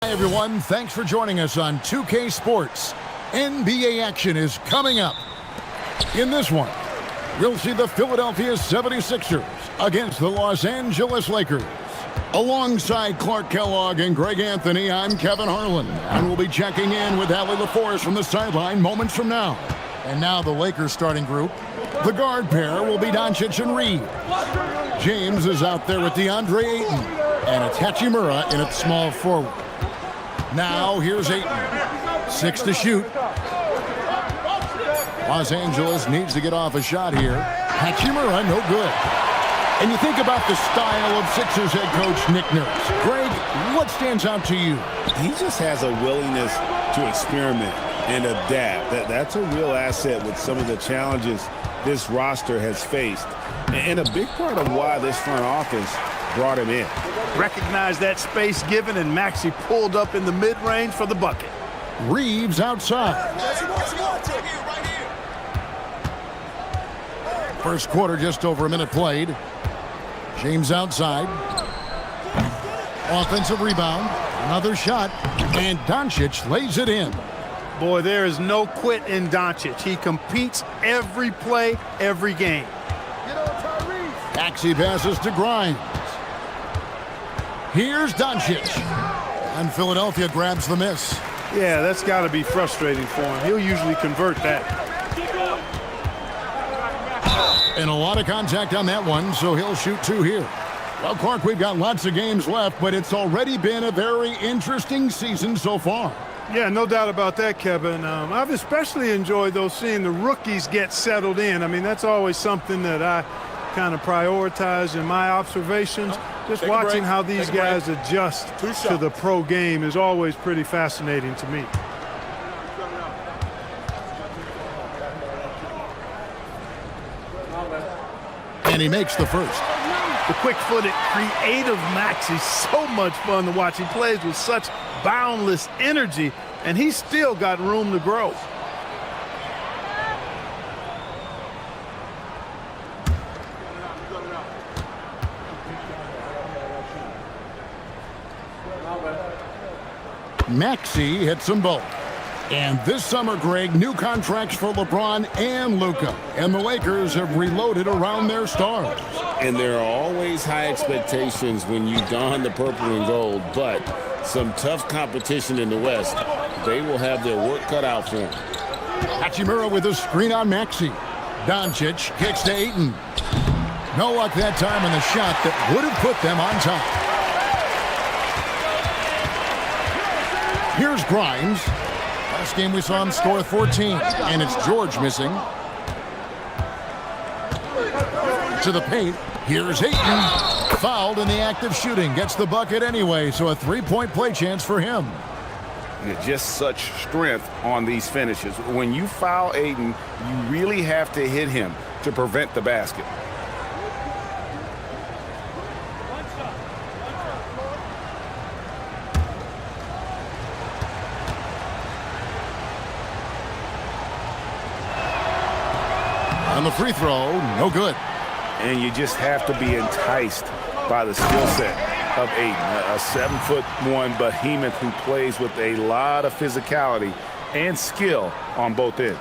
Hi, everyone. Thanks for joining us on 2K Sports. NBA action is coming up. In this one, we'll see the Philadelphia 76ers against the Los Angeles Lakers. Alongside Clark Kellogg and Greg Anthony, I'm Kevin Harlan, and we'll be checking in with Allie LaForest from the sideline moments from now. And now the Lakers starting group. The guard pair will be Doncic and Reed. James is out there with DeAndre Ayton, and it's Hachimura in at small forward. Now here's Ayton. 6 to shoot. Los Angeles needs to get off a shot here. Hachimura, no good. And you think about the style of Sixers head coach Nick Nurse. Greg, what stands out to you? He just has a willingness to experiment and adapt. That's a real asset with some of the challenges this roster has faced. And a big part of why this front office brought him in. Recognized that space given, and Maxey pulled up in the mid-range for the bucket. Reeves outside. First quarter, just over a minute played. James outside. Offensive rebound. Another shot. And Doncic lays it in. Boy, there is no quit in Doncic. He competes every play, every game. Maxey passes to Grimes. Here's Doncic. And Philadelphia grabs the miss. Yeah, that's got to be frustrating for him. He'll usually convert that. And a lot of contact on that one, so he'll shoot 2 here. Well, Clark, we've got lots of games left, but it's already been a very interesting season so far. Yeah, no doubt about that, Kevin. I've especially enjoyed, though, seeing the rookies get settled in. I mean, that's always something that I kind of prioritize in my observations. Just watching how these guys adjust to the pro game is always pretty fascinating to me. And he makes the first. The quick-footed, creative Maxey, so much fun to watch. He plays with such boundless energy, and he's still got room to grow. Maxey hits them both. And this summer, Greg, new contracts for LeBron and Luka. And the Lakers have reloaded around their stars. And there are always high expectations when you don the purple and gold, but some tough competition in the West. They will have their work cut out for them. Hachimura with a screen on Maxey. Doncic kicks to Ayton. No luck that time in the shot that would have put them on top. Here's Grimes. Last game we saw him score 14, and it's George missing. To the paint, here's Ayton. Fouled in the act of shooting, gets the bucket anyway, so a 3-point play chance for him. Just such strength on these finishes. When you foul Ayton, you really have to hit him to prevent the basket. On the free throw, no good. And you just have to be enticed by the skill set of Ayton. A 7'1" behemoth who plays with a lot of physicality and skill on both ends.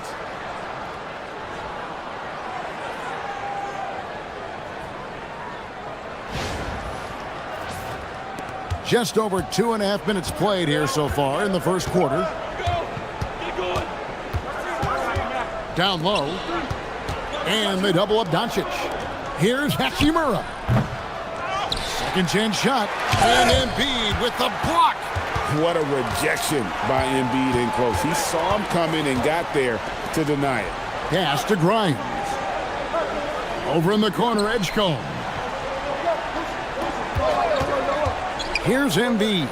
Just over 2.5 minutes played here so far in the first quarter. Down low. And they double up Doncic. Here's Hachimura. Second chance shot. And Embiid with the block. What a rejection by Embiid in close. He saw him coming and got there to deny it. Pass to Grimes. Over in the corner, Edgecombe. Here's Embiid.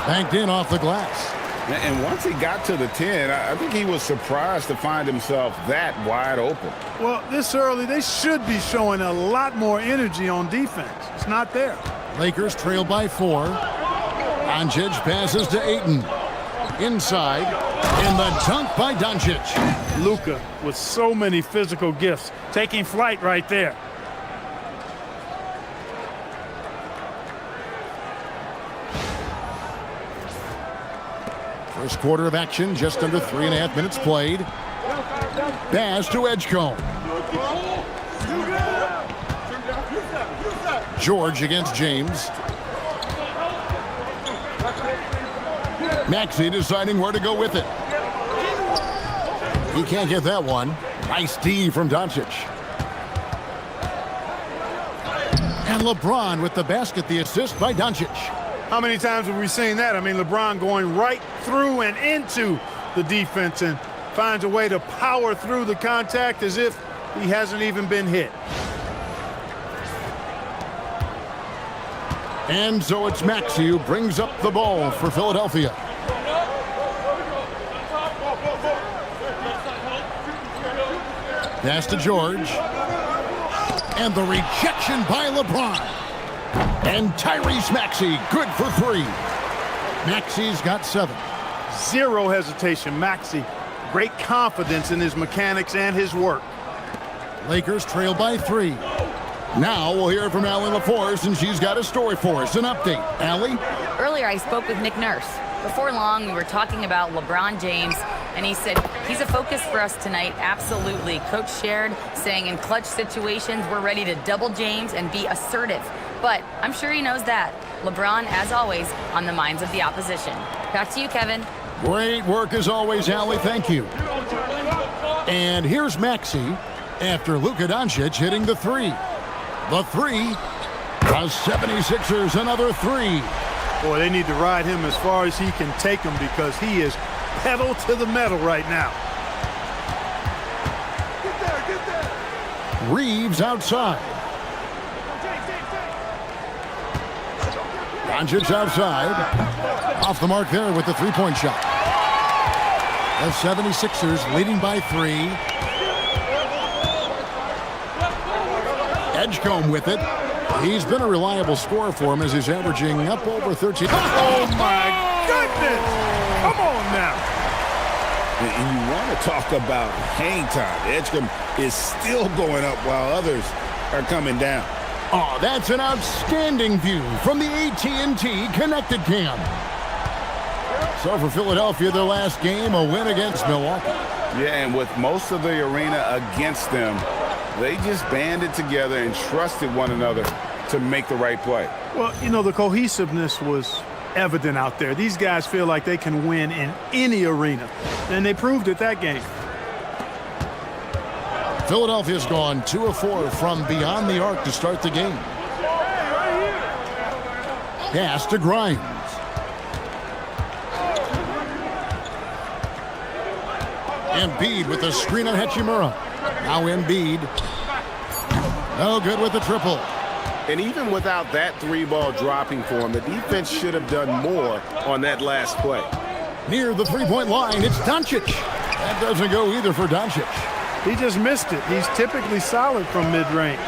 Banked in off the glass. And once he got to the 10, I think he was surprised to find himself that wide open. Well, this early, they should be showing a lot more energy on defense. It's not there. Lakers trail by 4. Doncic passes to Ayton. Inside. And the dunk by Doncic. Luka with so many physical gifts. Taking flight right there. First quarter of action, just under 3.5 minutes played. Pass to Edgecombe. George against James. Maxey deciding where to go with it. He can't get that one. Nice D from Doncic. And LeBron with the basket, the assist by Doncic. How many times have we seen that? I mean, LeBron going right through and into the defense and finds a way to power through the contact as if he hasn't even been hit. And so it's Maxey who brings up the ball for Philadelphia. Pass to George. And the rejection by LeBron. And Tyrese Maxey, good for 3. Maxey's got 7. Zero hesitation. Maxey, great confidence in his mechanics and his work. Lakers trail by 3. Now we'll hear from Allie LaForce, and she's got a story for us. An update. Allie? Earlier, I spoke with Nick Nurse. Before long, we were talking about LeBron James, and he said he's a focus for us tonight. Absolutely. Coach shared, saying in clutch situations, we're ready to double James and be assertive. But I'm sure he knows that. LeBron, as always, on the minds of the opposition. Back to you, Kevin. Great work as always, Allie. Thank you. And here's Maxey after Luka Doncic hitting the 3. The 3. The 76ers another 3. Boy, they need to ride him as far as he can take him because he is pedal to the metal right now. Get there. Reeves outside. Doncic outside. Off the mark there with the three-point shot. The 76ers leading by 3. Edgecombe with it. He's been a reliable scorer for him as he's averaging up over 13. Oh, my goodness. Come on now. And you want to talk about hang time. Edgecombe is still going up while others are coming down. Oh, that's an outstanding view from the AT&T Connected Cam. So for Philadelphia, their last game, a win against Milwaukee. Yeah, and with most of the arena against them, they just banded together and trusted one another to make the right play. Well, you know, the cohesiveness was evident out there. These guys feel like they can win in any arena, and they proved it that game. Philadelphia's gone 2 of 4 from beyond the arc to start the game. Pass to Grimes. Embiid with the screen on Hachimura. Now Embiid. No good with the triple. And even without that 3-ball dropping for him, the defense should have done more on that last play. Near the 3-point line, it's Doncic. That doesn't go either for Doncic. He just missed it. He's typically solid from mid-range.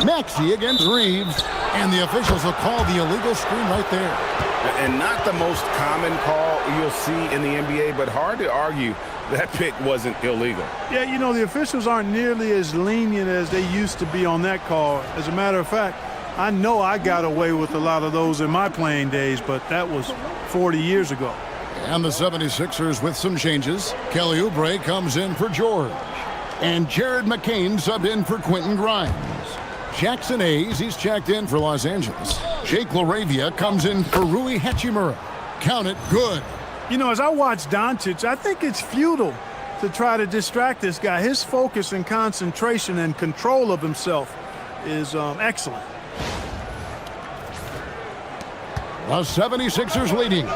Maxey against Reeves, and the officials will call the illegal screen right there. And not the most common call you'll see in the NBA, but hard to argue that pick wasn't illegal. Yeah, you know, the officials aren't nearly as lenient as they used to be on that call. As a matter of fact, I know I got away with a lot of those in my playing days, but that was 40 years ago. And the 76ers with some changes. Kelly Oubre comes in for George. And Jared McCain subbed in for Quentin Grimes. Jackson Hayes, he's checked in for Los Angeles. Jake LaRavia comes in for Rui Hachimura. Count it, good. You know, as I watch Doncic, I think it's futile to try to distract this guy. His focus and concentration and control of himself is excellent. The 76ers leading.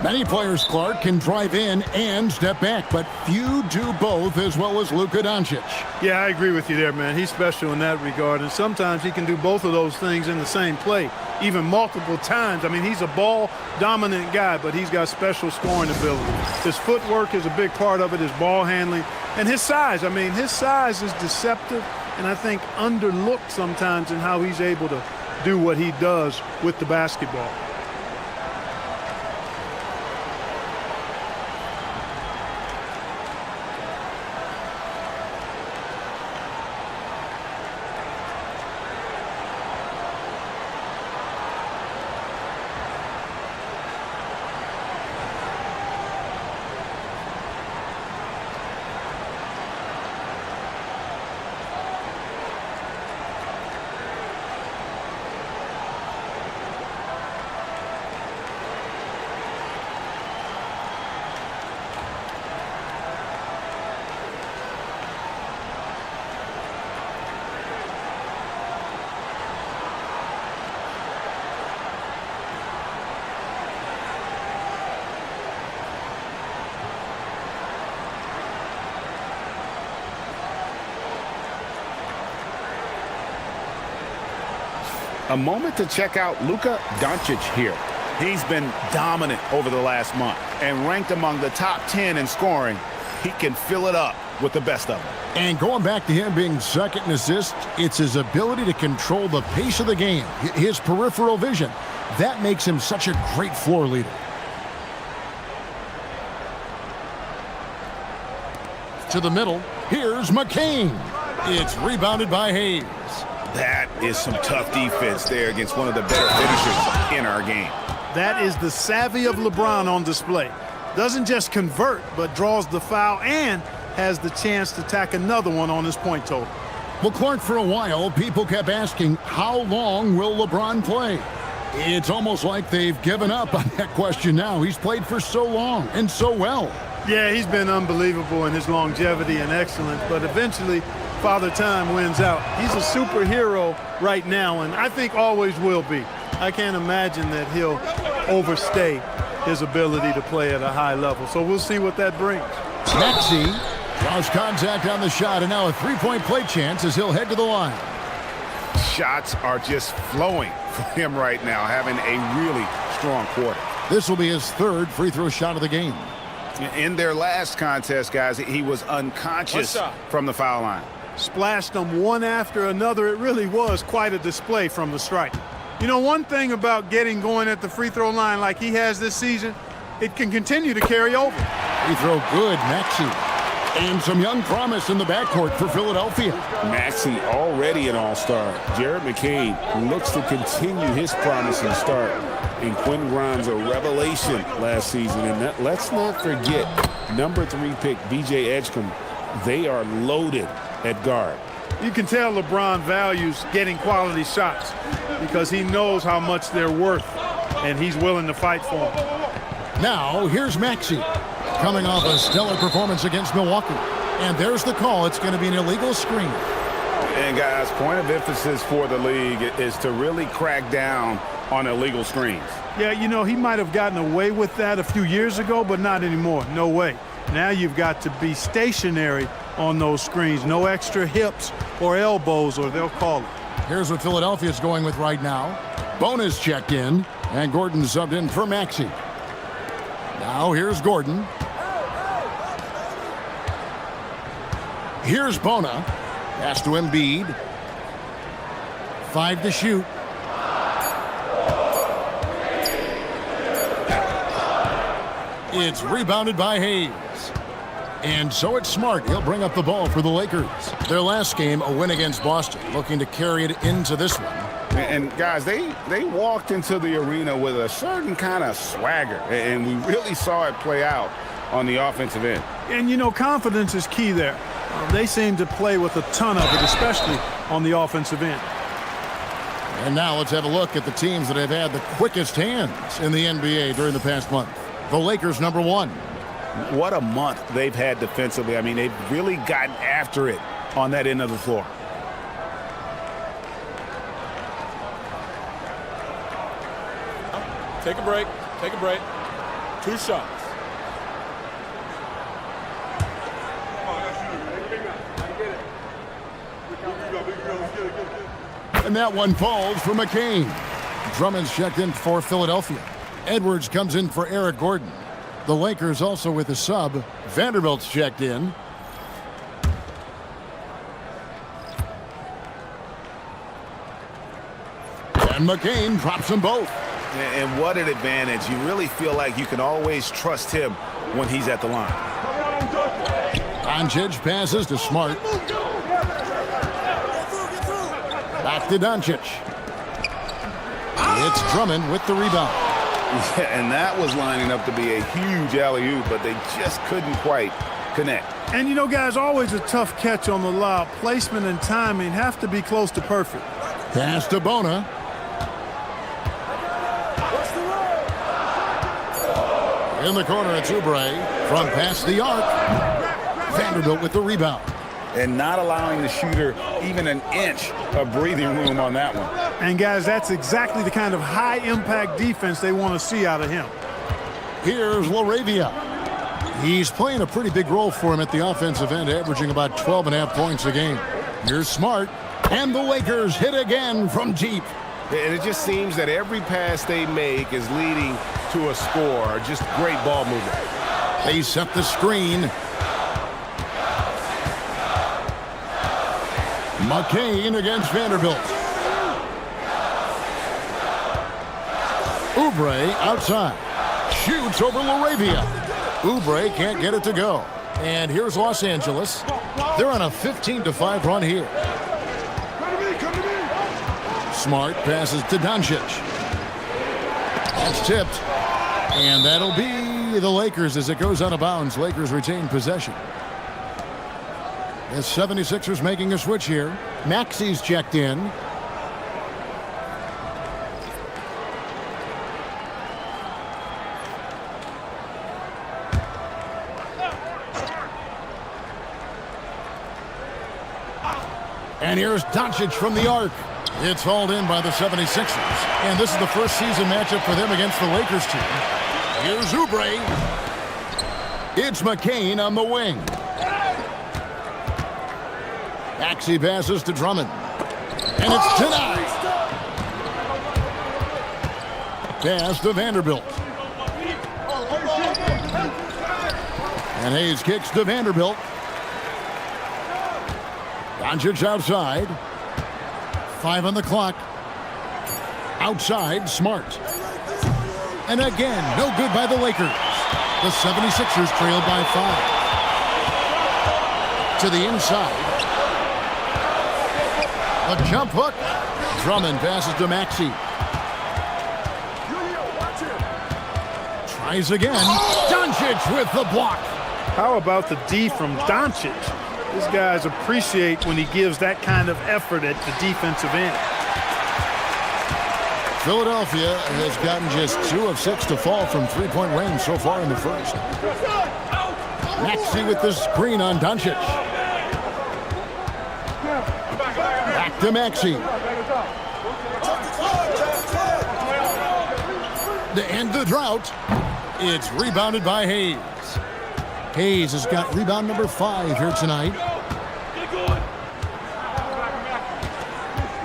Many players, Clark, can drive in and step back, but few do both as well as Luka Doncic. Yeah, I agree with you there, man. He's special in that regard, and sometimes he can do both of those things in the same play, even multiple times. I mean, he's a ball-dominant guy, but he's got special scoring ability. His footwork is a big part of it, his ball handling, and his size. I mean, his size is deceptive, and I think underlooked sometimes in how he's able to do what he does with the basketball. A moment to check out Luka here. He's been dominant over the last month and ranked among the top 10 in scoring. He can fill it up with the best of them. And going back to him being second in assists, it's his ability to control the pace of the game, his peripheral vision. That makes him such a great floor leader. To the middle, here's McCain. It's rebounded by Hayes. That is some tough defense there against one of the better finishers in our game. That is the savvy of LeBron on display. Doesn't just convert, but draws the foul and has the chance to tack another one on his point total. Well, Clark, for a while, people kept asking, how long will LeBron play? It's almost like they've given up on that question now. He's played for so long and so well. Yeah, he's been unbelievable in his longevity and excellence, but eventually Father Time wins out. He's a superhero right now, and I think always will be. I can't imagine that he'll overstay his ability to play at a high level. So we'll see what that brings. Maxey draws contact on the shot, and now a three-point play chance as he'll head to the line. Shots are just flowing for him right now, having a really strong quarter. This will be his third free throw shot of the game. In their last contest, guys, he was unconscious from the foul line. Splashed them one after another. It really was quite a display from the stripe. You know, one thing about getting going at the free throw line like he has this season, it can continue to carry over. Free throw good, Maxey. And some young promise in the backcourt for Philadelphia. Maxey already an all-star. Jared McCain looks to continue his promising start. And Quinn Grimes, a revelation last season. And let's not forget, number 3 pick B.J. Edgecombe. They are loaded at guard. You can tell LeBron values getting quality shots because he knows how much they're worth, and he's willing to fight for them. Now, here's Maxey, coming off a stellar performance against Milwaukee. And there's the call. It's going to be an illegal screen. And, guys, point of emphasis for the league is to really crack down on illegal screens. Yeah, you know, he might have gotten away with that a few years ago, but not anymore. No way. Now you've got to be stationary on those screens. No extra hips or elbows, or they'll call it. Here's what Philadelphia's going with right now. Bonus checked in, and Gordon subbed in for Maxey. Now here's Gordon. Here's Bona. Pass to Embiid. 5 to shoot. It's rebounded by Hayes. And so it's Smart. He'll bring up the ball for the Lakers. Their last game, a win against Boston, looking to carry it into this one. And guys, they walked into the arena with a certain kind of swagger, and we really saw it play out on the offensive end. And, you know, confidence is key there. They seem to play with a ton of it, especially on the offensive end. And now let's have a look at the teams that have had the quickest hands in the NBA during the past month. The Lakers, number 1. What a month they've had defensively. I mean, they've really gotten after it on that end of the floor. Take a break. Take a break. 2 shots. And that one falls for McCain. Drummond's checked in for Philadelphia. Edwards comes in for Eric Gordon. The Lakers also with a sub. Vanderbilt's checked in. And McCain drops them both. And what an advantage. You really feel like you can always trust him when he's at the line. Doncic passes to Smart. Back to Doncic. It's Drummond with the rebound. Yeah, and that was lining up to be a huge alley-oop, but they just couldn't quite connect. And, you know, guys, always a tough catch on the lob. Placement and timing have to be close to perfect. Pass to Bona. In the corner, it's Oubre from past the arc. Vanderbilt with the rebound. And not allowing the shooter even an inch of breathing room on that one. And, guys, that's exactly the kind of high-impact defense they want to see out of him. Here's LaRavia. He's playing a pretty big role for him at the offensive end, averaging about 12.5 points a game. Here's Smart. And the Lakers hit again from deep. And it just seems that every pass they make is leading to a score. Just great ball movement. They set the screen. McCain against Vanderbilt. Oubre outside. Shoots over LaRavia. Oubre can't get it to go. And here's Los Angeles. They're on a 15-5 run here. Smart passes to Doncic. That's tipped. And that'll be the Lakers as it goes out of bounds. Lakers retain possession. The 76ers making a switch here. Maxey's checked in. And here's Doncic from the arc. It's hauled in by the 76ers. And this is the first season matchup for them against the Lakers team. Here's Oubre. It's McCain on the wing. Maxey passes to Drummond. And it's denied. Pass to Vanderbilt. And Hayes kicks to Vanderbilt. Doncic outside. 5 on the clock. Outside, Smart. And again, no good by the Lakers. The 76ers trailed by 5. To the inside. A jump hook. Drummond passes to Maxey. Tries again. Doncic with the block. How about the D from Doncic? These guys appreciate when he gives that kind of effort at the defensive end. Philadelphia has gotten just 2 of 6 to fall from three-point range so far in the first. Maxey with the screen on Doncic. Back to Maxey. To end the drought, it's rebounded by Hayes. Hayes has got rebound number 5 here tonight.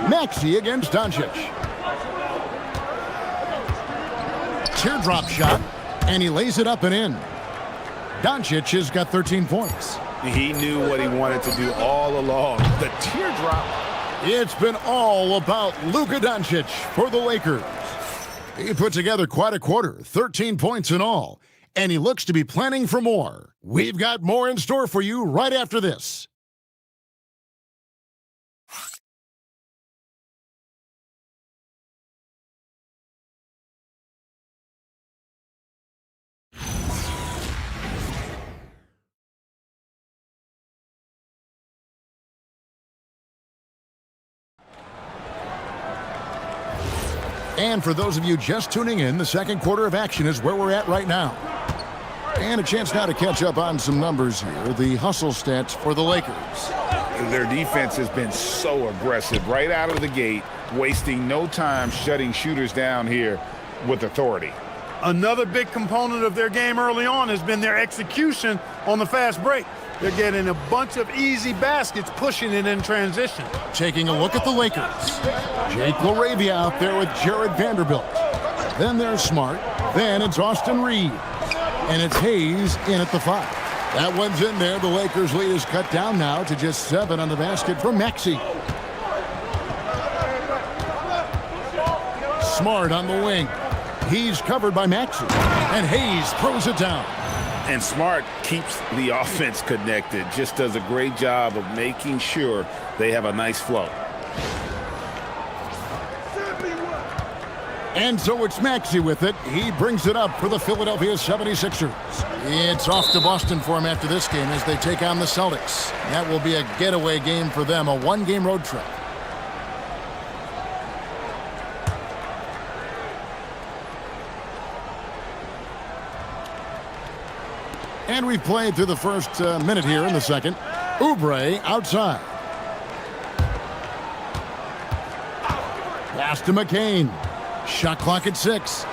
Maxey against Doncic. Teardrop shot, and he lays it up and in. Doncic has got 13 points. He knew what he wanted to do all along. The teardrop. It's been all about Luka Doncic for the Lakers. He put together quite a quarter, 13 points in all, and he looks to be planning for more. We've got more in store for you right after this. And for those of you just tuning in, the second quarter of action is where we're at right now. And a chance now to catch up on some numbers here. The hustle stats for the Lakers. Their defense has been so aggressive right out of the gate, wasting no time shutting shooters down here with authority. Another big component of their game early on has been their execution on the fast break. They're getting a bunch of easy baskets, pushing it in transition. Taking a look at the Lakers. Jake LaRavia out there with Jared Vanderbilt. Then there's Smart. Then it's Austin Reed. And it's Hayes in at the 5. That one's in there. The Lakers' lead is cut down now to just 7 on the basket from Maxey. Smart on the wing. He's covered by Maxey. And Hayes throws it down. And Smart keeps the offense connected, just does a great job of making sure they have a nice flow. And so it's Maxey with it. He brings it up for the Philadelphia 76ers. It's off to Boston for him after this game as they take on the Celtics. That will be a getaway game for them, a one-game road trip. And we've played through the first minute here in the second. Oubre outside. Pass to McCain. Shot clock at 6.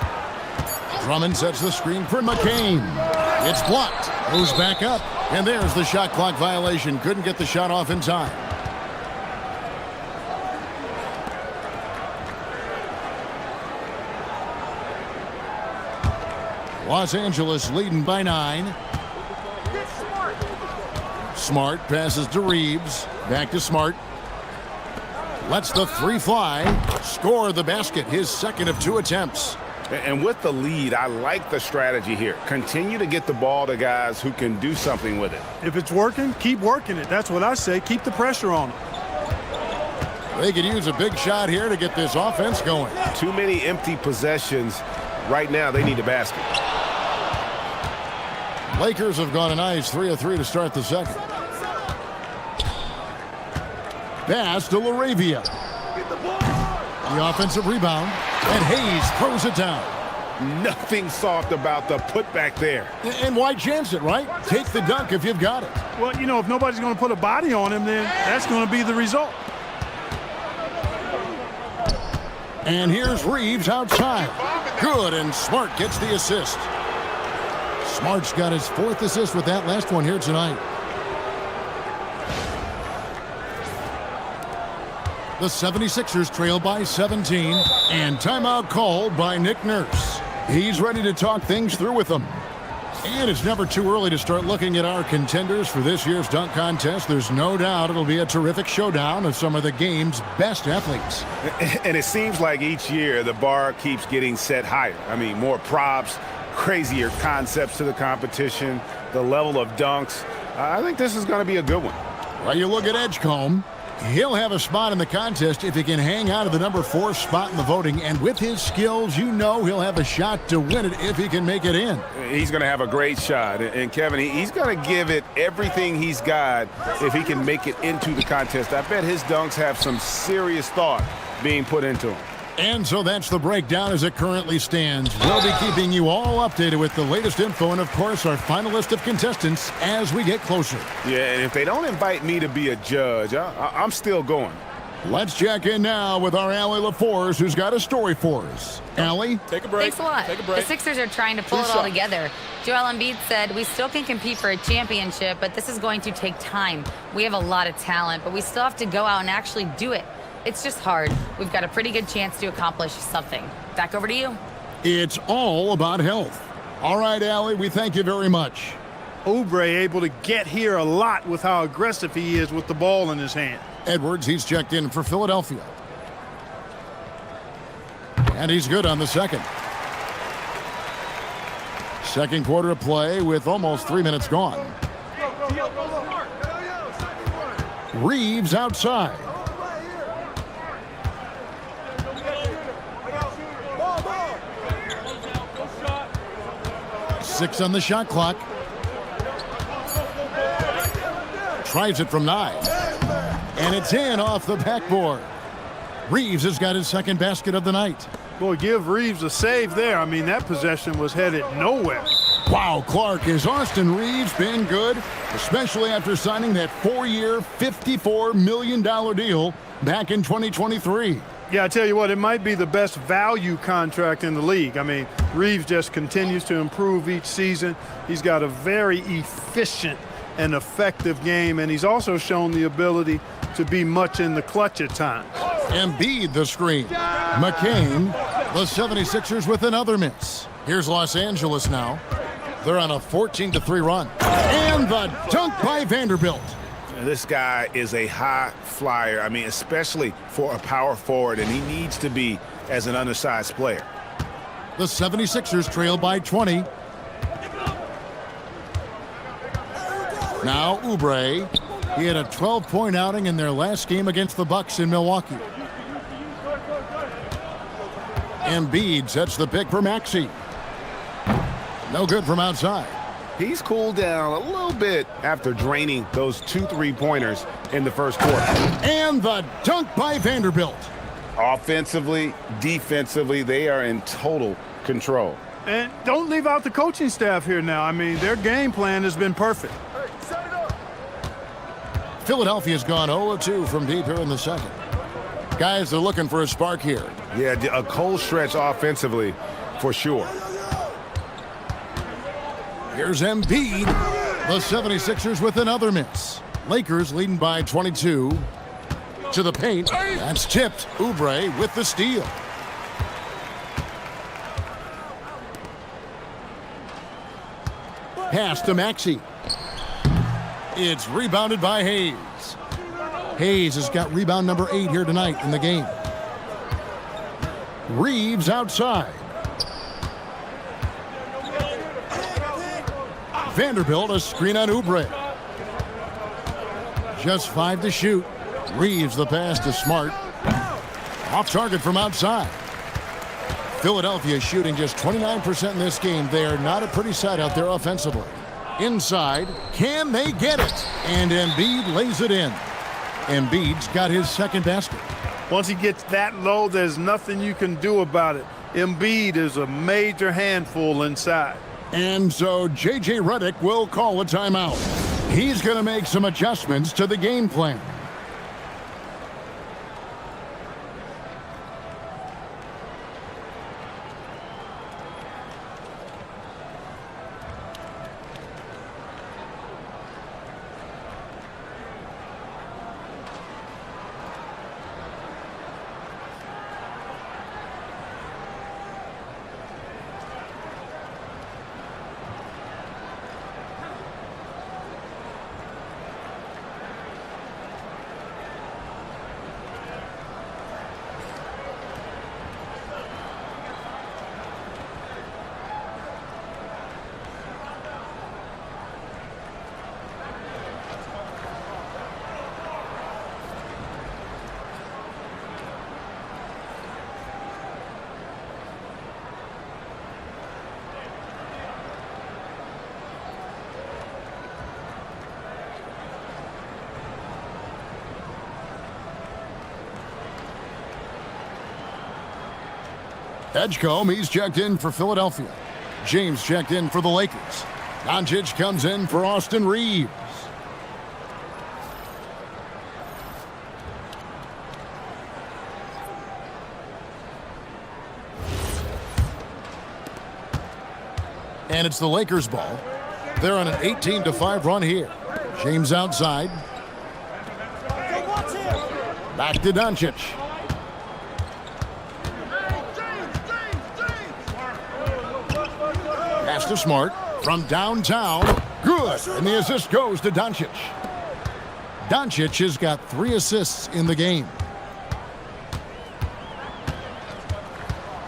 Drummond sets the screen for McCain. It's blocked. Moves back up. And there's the shot clock violation. Couldn't get the shot off in time. Los Angeles leading by 9. Smart passes to Reeves. Back to Smart. Lets the three fly. Score the basket, his second of 2 attempts. And with the lead, I like the strategy here. Continue to get the ball to guys who can do something with it. If it's working, keep working it. That's what I say. Keep the pressure on them. They could use a big shot here to get this offense going. Too many empty possessions. Right now, they need a basket. Lakers have gone a nice 3 of 3 to start the second. Pass to LaRavia. The offensive rebound, and Hayes throws it down. Nothing soft about the putback there. And why chance it, right? Take the dunk if you've got it. Well, you know, if nobody's going to put a body on him, then that's going to be the result. And here's Reeves outside. Good, and Smart gets the assist. Smart's got his 4th assist with that last one here tonight. The 76ers trail by 17, and timeout called by Nick Nurse. He's ready to talk things through with them. And it's never too early to start looking at our contenders for this year's dunk contest. There's no doubt it'll be a terrific showdown of some of the game's best athletes. And it seems like each year the bar keeps getting set higher. I mean, more props, crazier concepts to the competition, the level of dunks. I think this is going to be a good one. Well, you look at Edgecombe. He'll have a spot in the contest if he can hang out of the number 4 spot in the voting. And with his skills, you know he'll have a shot to win it if he can make it in. He's going to have a great shot. And Kevin, he's going to give it everything he's got if he can make it into the contest. I bet his dunks have some serious thought being put into them. And so that's the breakdown as it currently stands. We'll be keeping you all updated with the latest info and, of course, our final list of contestants as we get closer. Yeah, and if they don't invite me to be a judge, I'm still going. Let's check in now with our Allie LaForce, who's got a story for us. Allie? Take a break. Thanks a lot. Take a break. The Sixers are trying to pull it all together. Joel Embiid said, "We still can compete for a championship, but this is going to take time. We have a lot of talent, but we still have to go out and actually do it. It's just hard. We've got a pretty good chance to accomplish something." Back over to you. It's all about health. All right, Allie, we thank you very much. Oubre able to get here a lot with how aggressive he is with the ball in his hand. Edwards, he's checked in for Philadelphia. And he's good on the second. Second quarter of play with almost 3 minutes gone. Reeves outside. Six on the shot clock. Tries it from 9. And it's in off the backboard. Reeves has got his second basket of the night. Boy, give Reeves a save there. I mean, that possession was headed nowhere. Wow, Clark, has Austin Reeves been good? Especially after signing that 4-year, $54 million deal back in 2023. Yeah, I tell you what, it might be the best value contract in the league. I mean, Reeves just continues to improve each season. He's got a very efficient and effective game, and he's also shown the ability to be much in the clutch at times. Embiid the screen. McCain, the 76ers with another miss. Here's Los Angeles now. They're on a 14-3 run. And the dunk by Vanderbilt. This guy is a high flyer. I mean, especially for a power forward, and he needs to be as an undersized player. The 76ers trail by 20. Now Oubre. He had a 12-point outing in their last game against the Bucks in Milwaukee. Embiid sets the pick for Maxey. No good from outside. He's cooled down a little bit after draining those 2 3-pointers in the first quarter. And the dunk by Vanderbilt. Offensively, defensively, they are in total control. And don't leave out the coaching staff here now. I mean, their game plan has been perfect. Philadelphia's gone 0-2 from deep here in the second. Guys are looking for a spark here. Yeah, a cold stretch offensively for sure. Here's Embiid. The 76ers with another miss. Lakers leading by 22. To the paint. That's tipped. Oubre with the steal. Pass to Maxey. It's rebounded by Hayes. Hayes has got rebound number 8 here tonight in the game. Reeves outside. Vanderbilt a screen on Oubre. Just 5 to shoot. Reeves the pass to Smart. Off target from outside. Philadelphia shooting just 29% in this game. They are not a pretty sight out there offensively. Inside, can they get it? And Embiid lays it in. Embiid's got his second basket. Once he gets that low, there's nothing you can do about it. Embiid is a major handful inside. And so J.J. Redick will call a timeout. He's going to make some adjustments to the game plan. Edgecombe, he's checked in for Philadelphia. James checked in for the Lakers. Doncic comes in for Austin Reeves. And it's the Lakers' ball. They're on an 18-5 run here. James outside. Back to Doncic. Pass to Smart from downtown. Good. And the assist goes to Doncic. Doncic has got 3 assists in the game.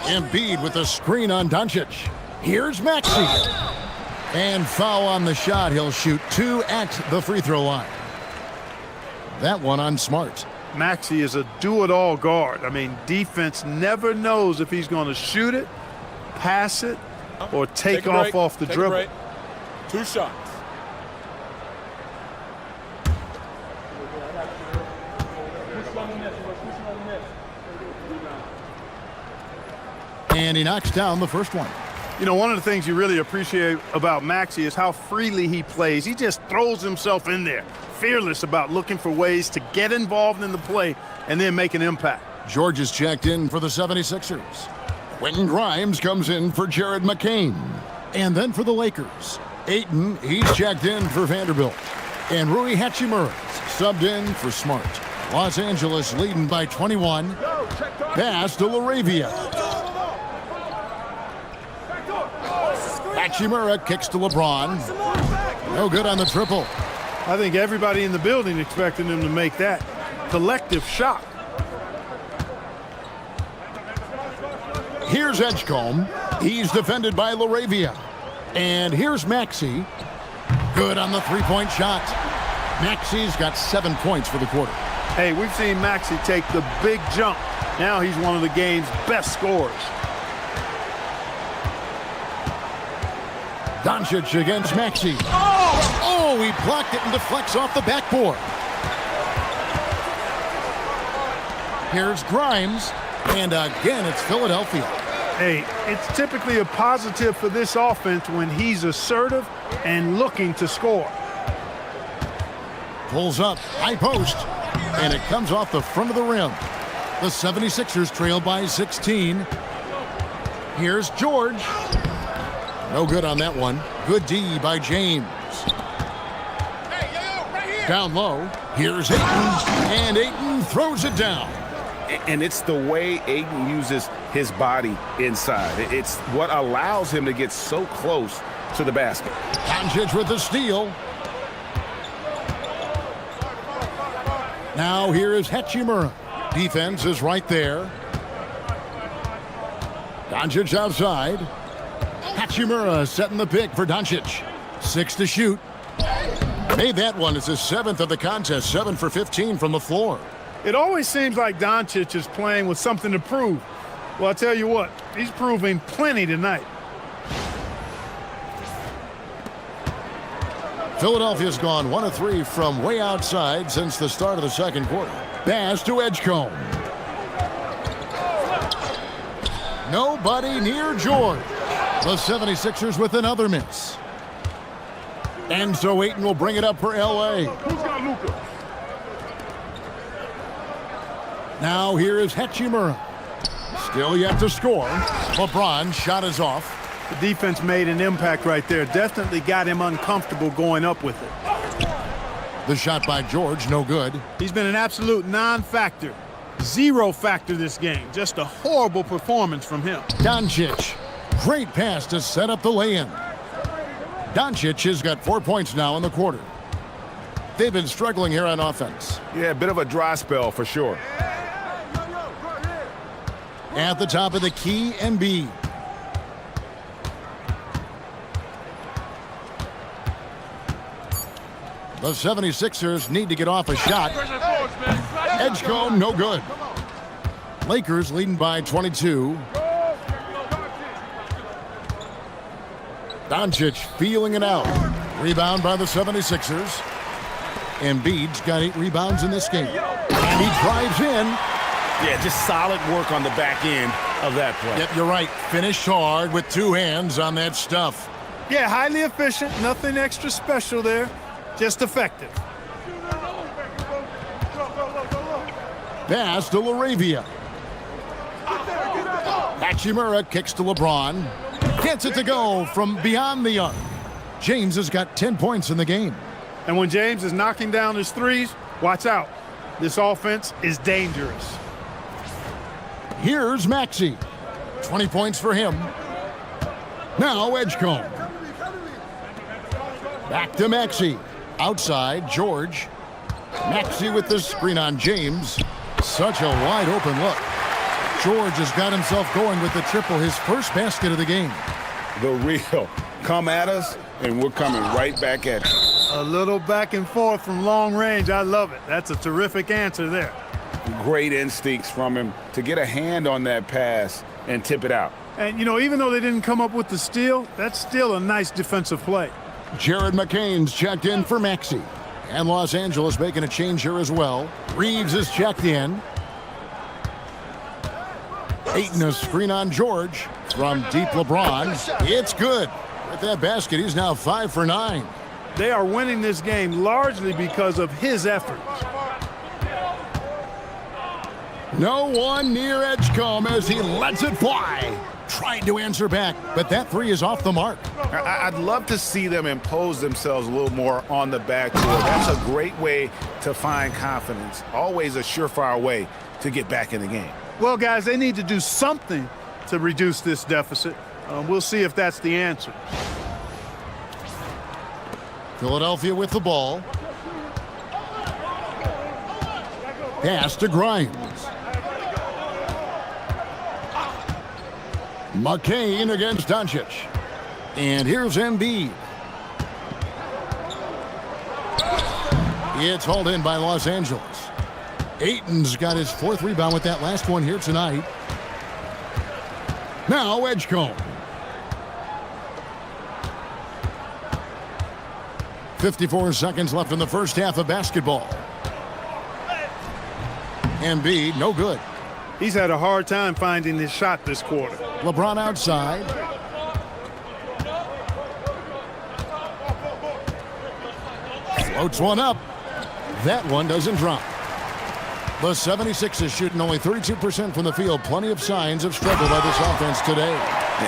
Embiid with a screen on Doncic. Here's Maxey. And foul on the shot. He'll shoot 2 at the free throw line. That one on Smart. Maxey is a do-it-all guard. I mean, defense never knows if he's going to shoot it, pass it, or take off the dribble. 2 shots. And he knocks down the first one. You know, one of the things you really appreciate about Maxey is how freely he plays. He just throws himself in there, fearless about looking for ways to get involved in the play and then make an impact. George is checked in for the 76ers. Quentin Grimes comes in for Jared McCain. And then for the Lakers, Ayton, he's checked in for Vanderbilt. And Rui Hachimura subbed in for Smart. Los Angeles leading by 21. Pass to LaRavia. Hachimura kicks to LeBron. No good on the triple. I think everybody in the building expecting him to make that collective shot. Here's Edgecombe. He's defended by LaRavia. And here's Maxey. Good on the three-point shot. Maxey's got 7 points for the quarter. Hey, we've seen Maxey take the big jump. Now he's one of the game's best scorers. Doncic against Maxey. Oh, he blocked it and deflects off the backboard. Here's Grimes. And again, it's Philadelphia. Hey, it's typically a positive for this offense when he's assertive and looking to score. Pulls up, high post, and it comes off the front of the rim. The 76ers trail by 16. Here's George. No good on that one. Good D by James. Down low, here's Ayton, and Ayton throws it down. And it's the way Ayton uses his body inside. It's what allows him to get so close to the basket. Doncic with the steal. Now here is Hachimura. Defense is right there. Doncic outside. Hachimura setting the pick for Doncic. 6 to shoot. Made that one. It's his 7th of the contest. 7 for 15 from the floor. It always seems like Doncic is playing with something to prove. Well, I'll tell you what, he's proving plenty tonight. Philadelphia's gone 1 of 3 from way outside since the start of the second quarter. Pass to Edgecombe. Nobody near George. The 76ers with another miss. And so Ayton will bring it up for LA. Who's got Luka? Now here is Hachimura. Still yet to score. LeBron's shot is off. The defense made an impact right there. Definitely got him uncomfortable going up with it. The shot by George, no good. He's been an absolute non-factor. 0 factor this game. Just a horrible performance from him. Doncic. Great pass to set up the lay-in. Doncic has got 4 points now in the quarter. They've been struggling here on offense. Yeah, a bit of a dry spell for sure. At the top of the key, Embiid. The 76ers need to get off a shot. Edgecombe, no good. Lakers leading by 22. Doncic feeling it out. Rebound by the 76ers. Embiid's got 8 rebounds in this game. And he drives in. Yeah, just solid work on the back end of that play. Yep, you're right. Finished hard with 2 hands on that stuff. Yeah, highly efficient. Nothing extra special there. Just effective. Pass to LaRavia. Hachimura kicks to LeBron. Gets it to go from beyond the arc. James has got 10 points in the game. And when James is knocking down his threes, watch out. This offense is dangerous. Here's Maxey. 20 points for him. Now Edgecombe. Back to Maxey. Outside, George. Maxey with the screen on James. Such a wide open look. George has got himself going with the triple, his first basket of the game. The real. Come at us, and we're coming right back at you. A little back and forth from long range. I love it. That's a terrific answer there. Great instincts from him to get a hand on that pass and tip it out. And, you know, even though they didn't come up with the steal, that's still a nice defensive play. Jared McCain's checked in for Maxey. And Los Angeles making a change here as well. Reeves is checked in. Ayton a screen on George from deep LeBron. It's good. With that basket, he's now 5 for 9. They are winning this game largely because of his efforts. No one near Edgecombe as he lets it fly. Tried to answer back, but that 3 is off the mark. I'd love to see them impose themselves a little more on the backcourt. That's a great way to find confidence. Always a surefire way to get back in the game. Well, guys, they need to do something to reduce this deficit. We'll see if that's the answer. Philadelphia with the ball. Pass to Grimes. McCain against Doncic. And here's Embiid. It's hauled in by Los Angeles. Ayton's got his 4th rebound with that last one here tonight. Now Edgecombe. 54 seconds left in the first half of basketball. Embiid, no good. He's had a hard time finding his shot this quarter. LeBron outside. Floats one up. That one doesn't drop. The 76ers shooting only 32% from the field. Plenty of signs of struggle by this offense today.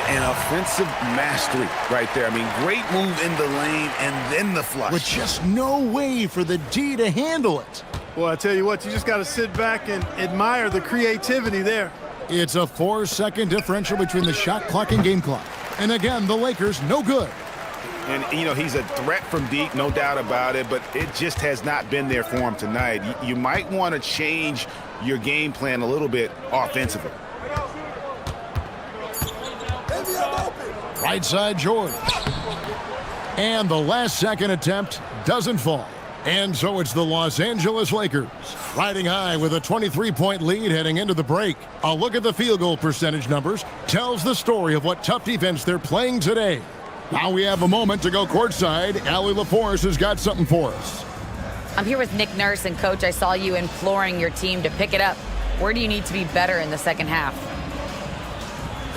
An offensive mastery right there. I mean, great move in the lane and then the flush. With just no way for the D to handle it. Well, I tell you what, you just got to sit back and admire the creativity there. It's a 4-second differential between the shot clock and game clock. And again, the Lakers, no good. And, you know, he's a threat from deep, no doubt about it, but it just has not been there for him tonight. You might want to change your game plan a little bit offensively. Right side, George. And the last second attempt doesn't fall. And so it's the Los Angeles Lakers riding high with a 23-point lead heading into the break. A look at the field goal percentage numbers tells the story of what tough defense they're playing today. Now we have a moment to go courtside. Allie LaForce has got something for us. I'm here with Nick Nurse, and Coach, I saw you imploring your team to pick it up. Where do you need to be better in the second half?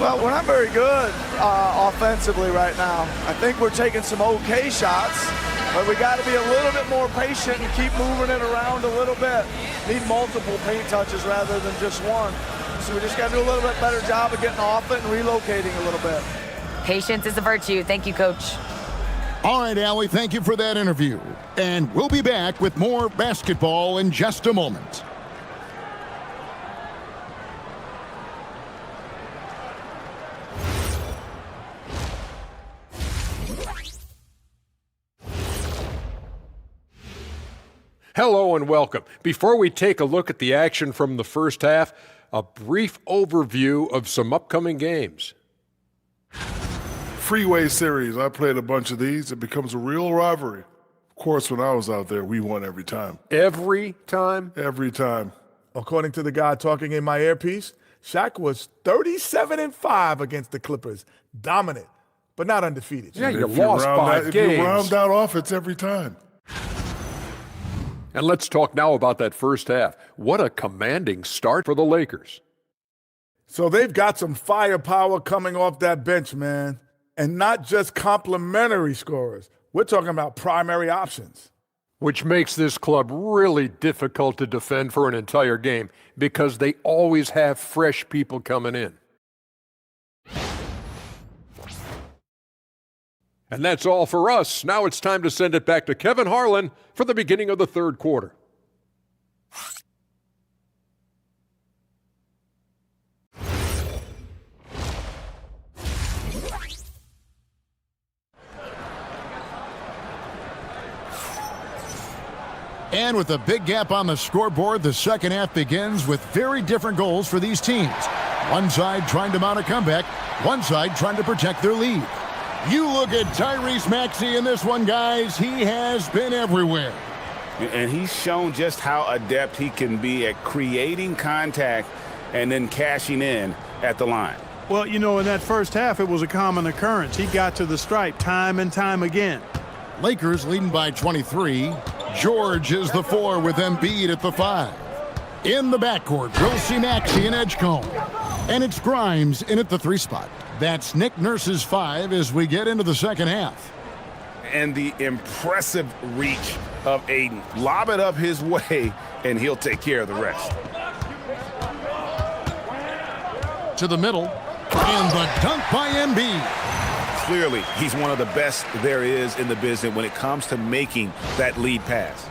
Well, we're not very good offensively right now. I think we're taking some okay shots, but we got to be a little bit more patient and keep moving it around a little bit. Need multiple paint touches rather than just one. So we just got to do a little bit better job of getting off it and relocating a little bit. Patience is a virtue. Thank you, Coach. All right, Allie, thank you for that interview. And we'll be back with more basketball in just a moment. Hello and welcome. Before we take a look at the action from the first half, a brief overview of some upcoming games. Freeway series. I played a bunch of these. It becomes a real rivalry. Of course, when I was out there, we won every time. Every time? Every time. According to the guy talking in my earpiece, Shaq was 37-5 against the Clippers. Dominant, but not undefeated. Yeah, you lost 5 games. If you round out off, it's every time. And let's talk now about that first half. What a commanding start for the Lakers. So they've got some firepower coming off that bench, man. And not just complimentary scorers. We're talking about primary options. Which makes this club really difficult to defend for an entire game because they always have fresh people coming in. And that's all for us. Now it's time to send it back to Kevin Harlan for the beginning of the third quarter. And with a big gap on the scoreboard, the second half begins with very different goals for these teams. One side trying to mount a comeback, one side trying to protect their lead. You look at Tyrese Maxey in this one, guys. He has been everywhere. And he's shown just how adept he can be at creating contact and then cashing in at the line. Well, you know, in that first half, it was a common occurrence. He got to the stripe time and time again. Lakers leading by 23. George is the 4 with Embiid at the 5. In the backcourt, we'll see Maxey in Edgecombe. And it's Grimes in at the 3 spot. That's Nick Nurse's 5 as we get into the second half. And the impressive reach of Aiden. Lob it up his way, and he'll take care of the rest. To the middle, and the dunk by Embiid. Clearly, he's one of the best there is in the business when it comes to making that lead pass.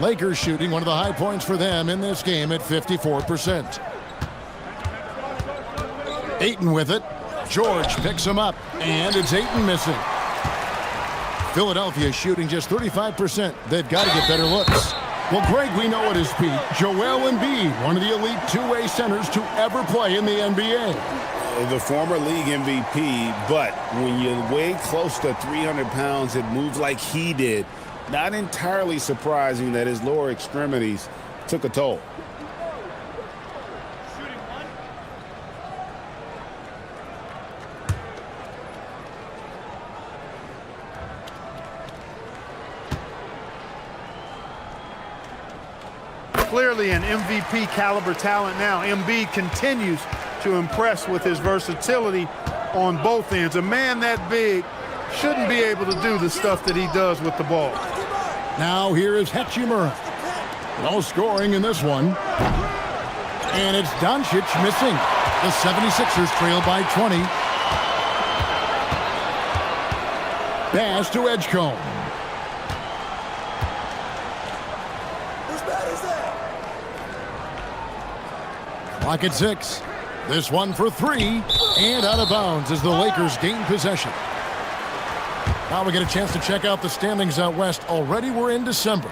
Lakers shooting one of the high points for them in this game at 54%. Ayton with it. George picks him up, and it's Ayton missing. Philadelphia shooting just 35%. They've got to get better looks. Well, Greg, we know at his peak, Joel Embiid, one of the elite two-way centers to ever play in the NBA. The former league MVP, but when you weigh close to 300 pounds and move like he did, not entirely surprising that his lower extremities took a toll. Clearly an MVP caliber talent now. Embiid continues to impress with his versatility on both ends. A man that big shouldn't be able to do the stuff that he does with the ball. Now here is Hachimura. No scoring in this one. And it's Doncic missing. The 76ers trail by 20. Pass to Edgecombe. Clock at 6. This one for three, and out of bounds as the Lakers gain possession. Now we get a chance to check out the standings out west. Already we're in December.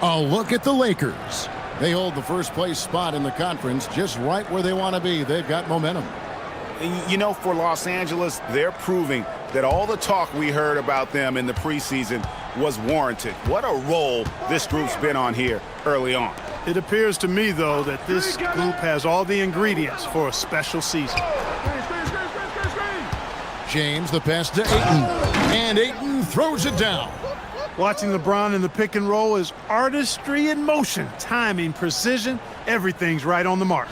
A look at the Lakers. They hold the first place spot in the conference, just right where they want to be. They've got momentum. You know, for Los Angeles, they're proving that all the talk we heard about them in the preseason was warranted. What a role this group's been on here early on. It appears to me, though, that this group has all the ingredients for a special season. James, the pass to Ayton, and Ayton throws it down. Watching LeBron in the pick and roll is artistry in motion, timing, precision, everything's right on the mark.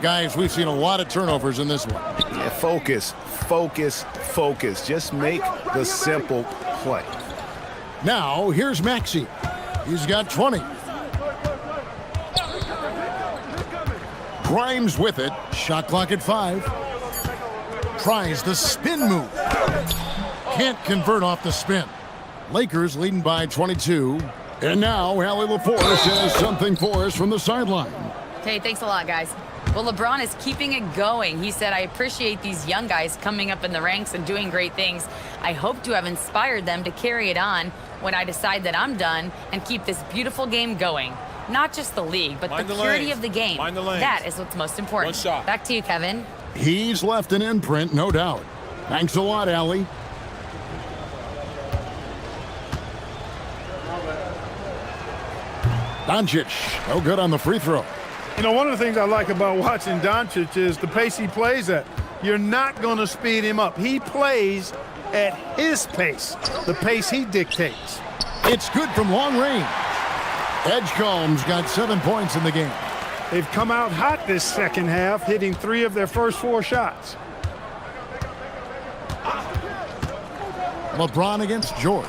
Guys, we've seen a lot of turnovers in this one. Yeah, focus, focus, focus. Just make the simple play. Now, here's Maxey. He's got 20. Grimes with it. Shot clock at 5. Tries the spin move. Can't convert off the spin. Lakers leading by 22. And now, Allie LaForce has something for us from the sideline. Hey, thanks a lot, guys. Well, LeBron is keeping it going. He said, I appreciate these young guys coming up in the ranks and doing great things. I hope to have inspired them to carry it on when I decide that I'm done and keep this beautiful game going. Not just the league, but the purity of the game. That is what's most important. One shot. Back to you, Kevin. He's left an imprint, no doubt. Thanks a lot, Allie. Doncic, no good on the free throw. You know, one of the things I like about watching Doncic is the pace he plays at. You're not going to speed him up. He plays at his pace, the pace he dictates. It's good from long range. Edgecombe's got 7 points in the game. They've come out hot this second half, hitting 3 of their first 4 shots. LeBron against George.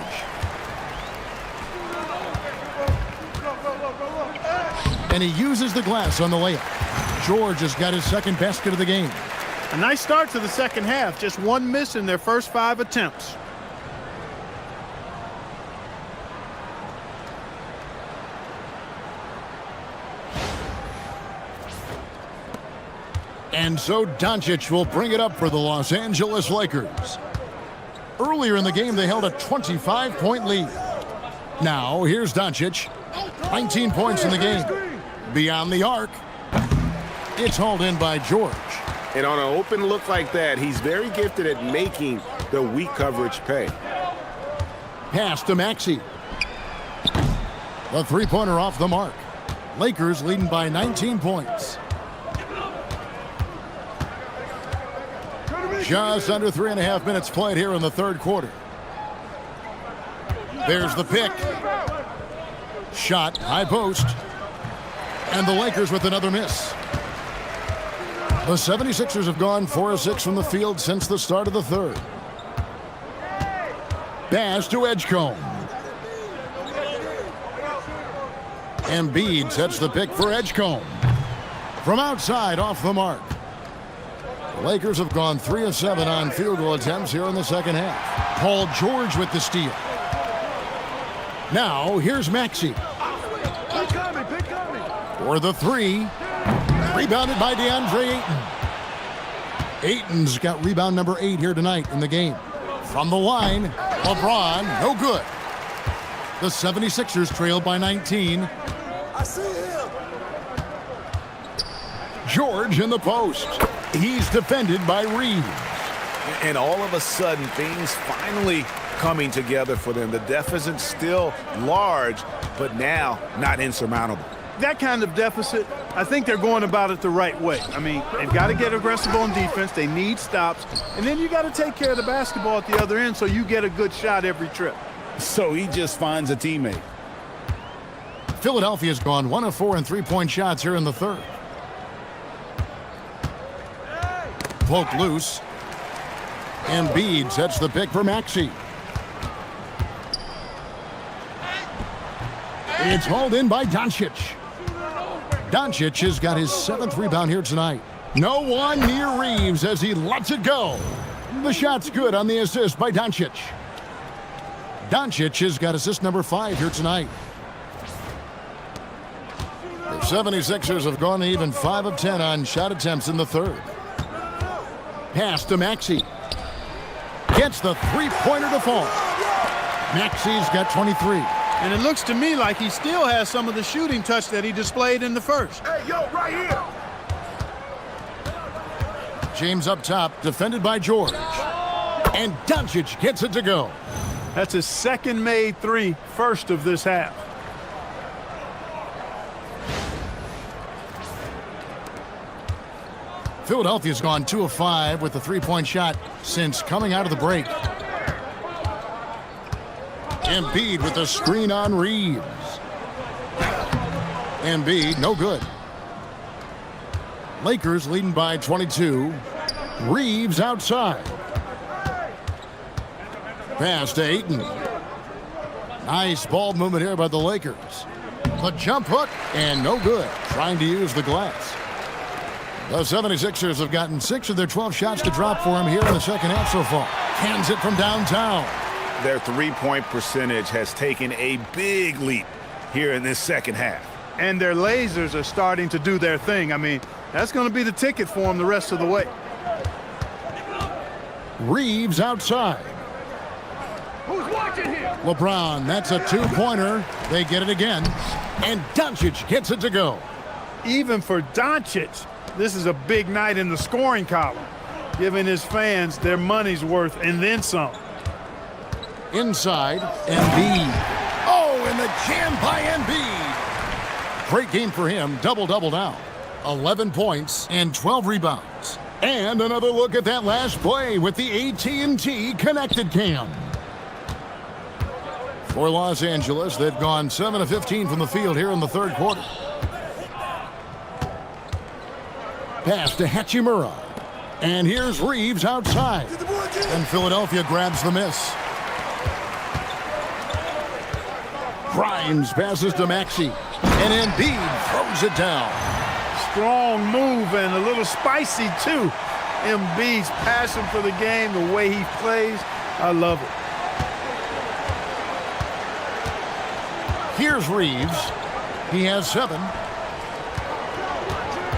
And he uses the glass on the layup. George has got his second basket of the game. A nice start to the second half. Just 1 miss in their first 5 attempts. And so Doncic will bring it up for the Los Angeles Lakers. Earlier in the game, they held a 25-point lead. Now, here's Doncic. 19 points in the game. Beyond the arc. It's hauled in by George. And on an open look like that, he's very gifted at making the weak coverage pay. Pass to Maxey. The three-pointer off the mark. Lakers leading by 19 points. Just under 3.5 minutes played here in the third quarter. There's the pick. Shot, high post. And the Lakers with another miss. The 76ers have gone 4 of 6 from the field since the start of the third. Pass to Edgecombe. Embiid sets the pick for Edgecombe. From outside, off the mark. The Lakers have gone 3 of 7 on field goal attempts here in the second half. Paul George with the steal. Now, here's Maxey. For the 3. Rebounded by DeAndre Ayton. Ayton's got rebound number 8 here tonight in the game. From the line, LeBron, no good. The 76ers trail by 19. I see him. George in the post. He's defended by Reeves. And all of a sudden, things finally coming together for them. The deficit still large, but now not insurmountable. That kind of deficit, I think they're going about it the right way. I mean, they've got to get aggressive on defense. They need stops. And then you got to take care of the basketball at the other end so you get a good shot every trip. So he just finds a teammate. Philadelphia's gone 1 of 4 in three-point shots here in the third. Poked loose. Embiid sets the pick for Maxey. It's hauled in by Doncic. Doncic has got his 7th rebound here tonight. No one near Reeves as he lets it go. The shot's good on the assist by Doncic. Doncic has got assist number 5 here tonight. The 76ers have gone even 5 of 10 on shot attempts in the third. Pass to Maxey. Gets the three-pointer to fall. Maxey's got 23. And it looks to me like he still has some of the shooting touch that he displayed in the first. Hey, yo, right here. James up top, defended by George. And Doncic gets it to go. That's his second made three, first of this half. Philadelphia's gone 2 of 5 with the three-point shot since coming out of the break. Embiid with the screen on Reeves. Embiid, no good. Lakers leading by 22. Reeves outside. Pass to Ayton. Nice ball movement here by the Lakers. The jump hook, and no good. Trying to use the glass. The 76ers have gotten 6 of their 12 shots to drop for him here in the second half so far. Cans it from downtown. Their three-point percentage has taken a big leap here in this second half. And their lasers are starting to do their thing. I mean, that's going to be the ticket for them the rest of the way. Reeves outside. Who's watching here? LeBron, that's a two-pointer. They get it again. And Doncic gets it to go. Even for Doncic, this is a big night in the scoring column, giving his fans their money's worth and then some. Inside, Embiid. Oh, and the jam by Embiid. Great game for him, double-double now. 11 points and 12 rebounds. And another look at that last play with the AT&T connected cam. For Los Angeles, they've gone 7 of 15 from the field here in the third quarter. Pass to Hachimura. And here's Reeves outside. And Philadelphia grabs the miss. Grimes passes to Maxey. And Embiid throws it down. Strong move and a little spicy, too. Embiid's passion for the game, the way he plays, I love it. Here's Reeves. He has 7.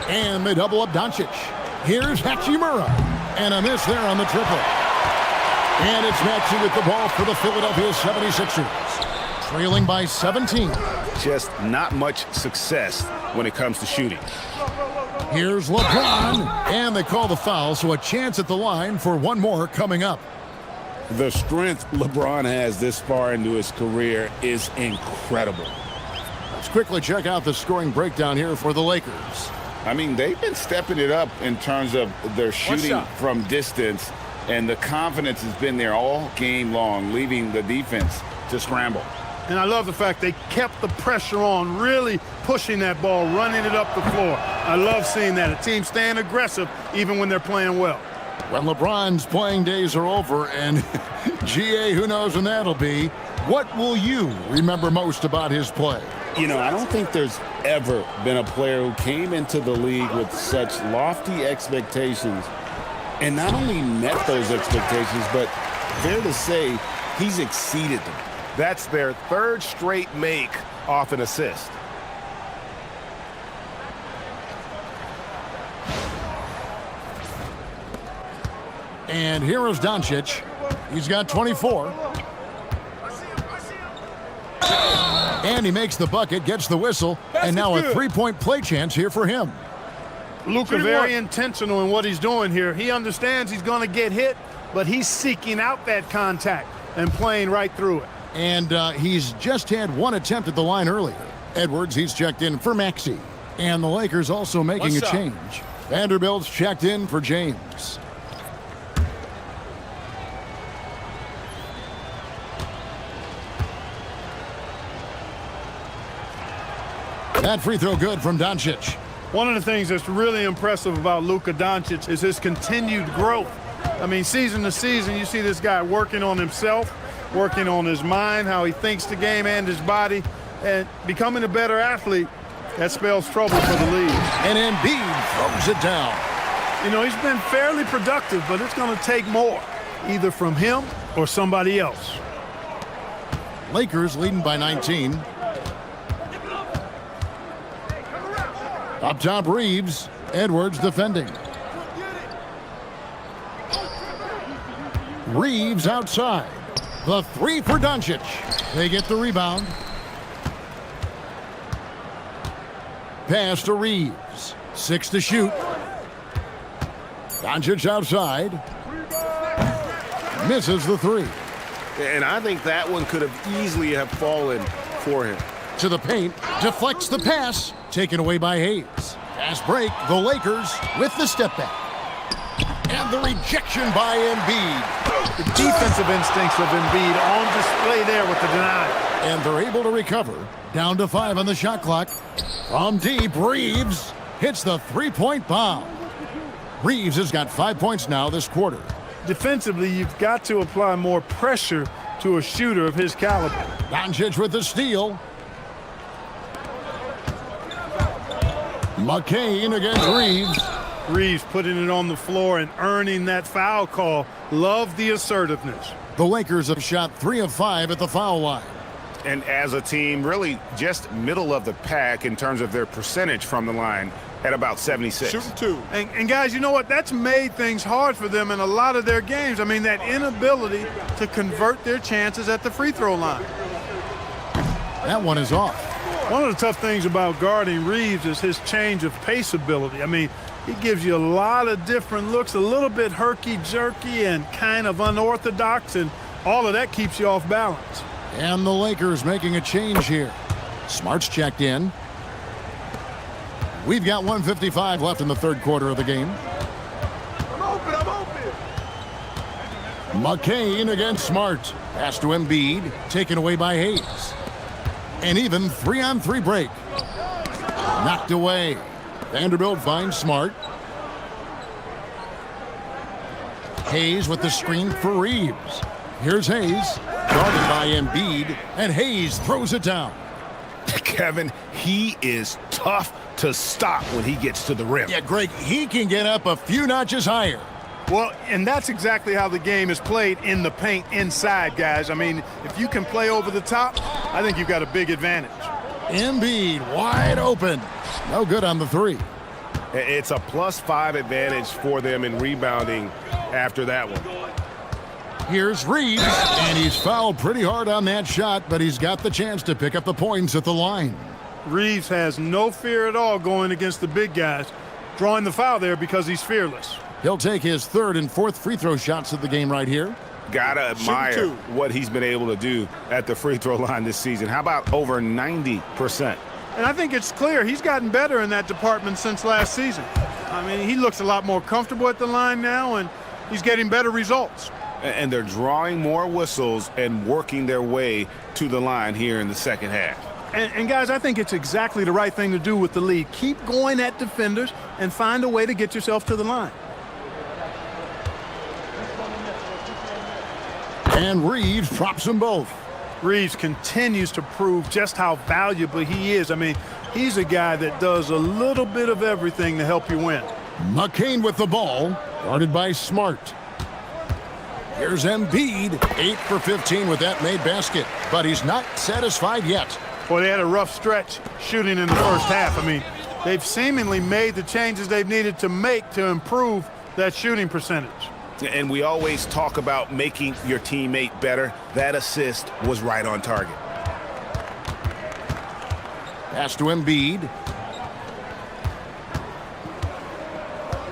And they double up Doncic. Here's Hachimura. And a miss there on the triple. And it's Maxey with the ball for the Philadelphia 76ers. Trailing by 17. Just not much success when it comes to shooting. Here's LeBron. And they call the foul, so a chance at the line for one more coming up. The strength LeBron has this far into his career is incredible. Let's quickly check out the scoring breakdown here for the Lakers. I mean, they've been stepping it up in terms of their shooting from distance, and the confidence has been there all game long, leaving the defense to scramble. And I love the fact they kept the pressure on, really pushing that ball, running it up the floor. I love seeing that. A team staying aggressive even when they're playing well. When LeBron's playing days are over, and GA, who knows when that'll be, what will you remember most about his play? You know, I don't think there's ever been a player who came into the league with such lofty expectations and not only met those expectations, but fair to say he's exceeded them. That's their third straight make off an assist. And here is Doncic. He's got 24. And he makes the bucket, gets the whistle, and now a three-point play chance here for him. Luka very intentional in what he's doing here. He understands he's going to get hit, but he's seeking out that contact and playing right through it. And he's just had one attempt at the line earlier. Edwards, he's checked in for Maxey. And the Lakers also making a change. Vanderbilt's checked in for James. That free throw good from Doncic. One of the things that's really impressive about Luka Doncic is his continued growth. I mean, season to season, you see this guy working on himself, working on his mind, how he thinks the game and his body, and becoming a better athlete. That spells trouble for the league. And Embiid throws it down. You know, he's been fairly productive, but it's going to take more, either from him or somebody else. Lakers leading by 19. Up top, Reeves. Edwards defending. Reeves outside. The three for Doncic. They get the rebound. Pass to Reeves. 6 to shoot. Doncic outside. Misses the three. And I think that one could have easily have fallen for him. To the paint. Deflects the pass. Taken away by Hayes. Fast break. The Lakers with the step back. And the rejection by Embiid. The defensive instincts of Embiid on display there with the denial. And they're able to recover. Down to 5 on the shot clock. From deep, Reeves hits the three-point bomb. Reeves has got 5 points now this quarter. Defensively, you've got to apply more pressure to a shooter of his caliber. Doncic with the steal. McCain against Reeves. Reeves putting it on the floor and earning that foul call. Love the assertiveness. The Lakers have shot 3 of 5 at the foul line. And as a team, really just middle of the pack in terms of their percentage from the line at about 76. Shooting 2. And guys, you know what? That's made things hard for them in a lot of their games. I mean, that inability to convert their chances at the free throw line. That one is off. One of the tough things about guarding Reeves is his change of pace ability. I mean, he gives you a lot of different looks, a little bit herky-jerky and kind of unorthodox, and all of that keeps you off balance. And the Lakers making a change here. Smart's checked in. We've got 1:55 left in the third quarter of the game. I'm open. McCain against Smart. Pass to Embiid. Taken away by Hayes. An even 3-on-3 break. Knocked away. Vanderbilt finds Smart. Hayes with the screen for Reeves. Here's Hayes. Guarded by Embiid. And Hayes throws it down. Kevin, he is tough to stop when he gets to the rim. Yeah, Greg, he can get up a few notches higher. Well, and that's exactly how the game is played in the paint inside, guys. I mean, if you can play over the top, I think you've got a big advantage. Embiid wide open. No good on the three. It's a +5 advantage for them in rebounding after that one. Here's Reeves, and he's fouled pretty hard on that shot, but he's got the chance to pick up the points at the line. Reeves has no fear at all going against the big guys, drawing the foul there because he's fearless. He'll take his third and fourth free throw shots of the game right here. Gotta admire what he's been able to do at the free throw line this season. How about over 90%? And I think it's clear he's gotten better in that department since last season. I mean, he looks a lot more comfortable at the line now, and he's getting better results. And they're drawing more whistles and working their way to the line here in the second half. And guys, I think it's exactly the right thing to do with the lead. Keep going at defenders and find a way to get yourself to the line. And Reeves drops them both. Reeves continues to prove just how valuable he is. I mean, he's a guy that does a little bit of everything to help you win. McCain with the ball, guarded by Smart. Here's Embiid, 8 for 15 with that made basket, but he's not satisfied yet. Well, they had a rough stretch shooting in the first half. I mean, they've seemingly made the changes they've needed to make to improve that shooting percentage. And we always talk about making your teammate better. That assist was right on target. Pass to Embiid.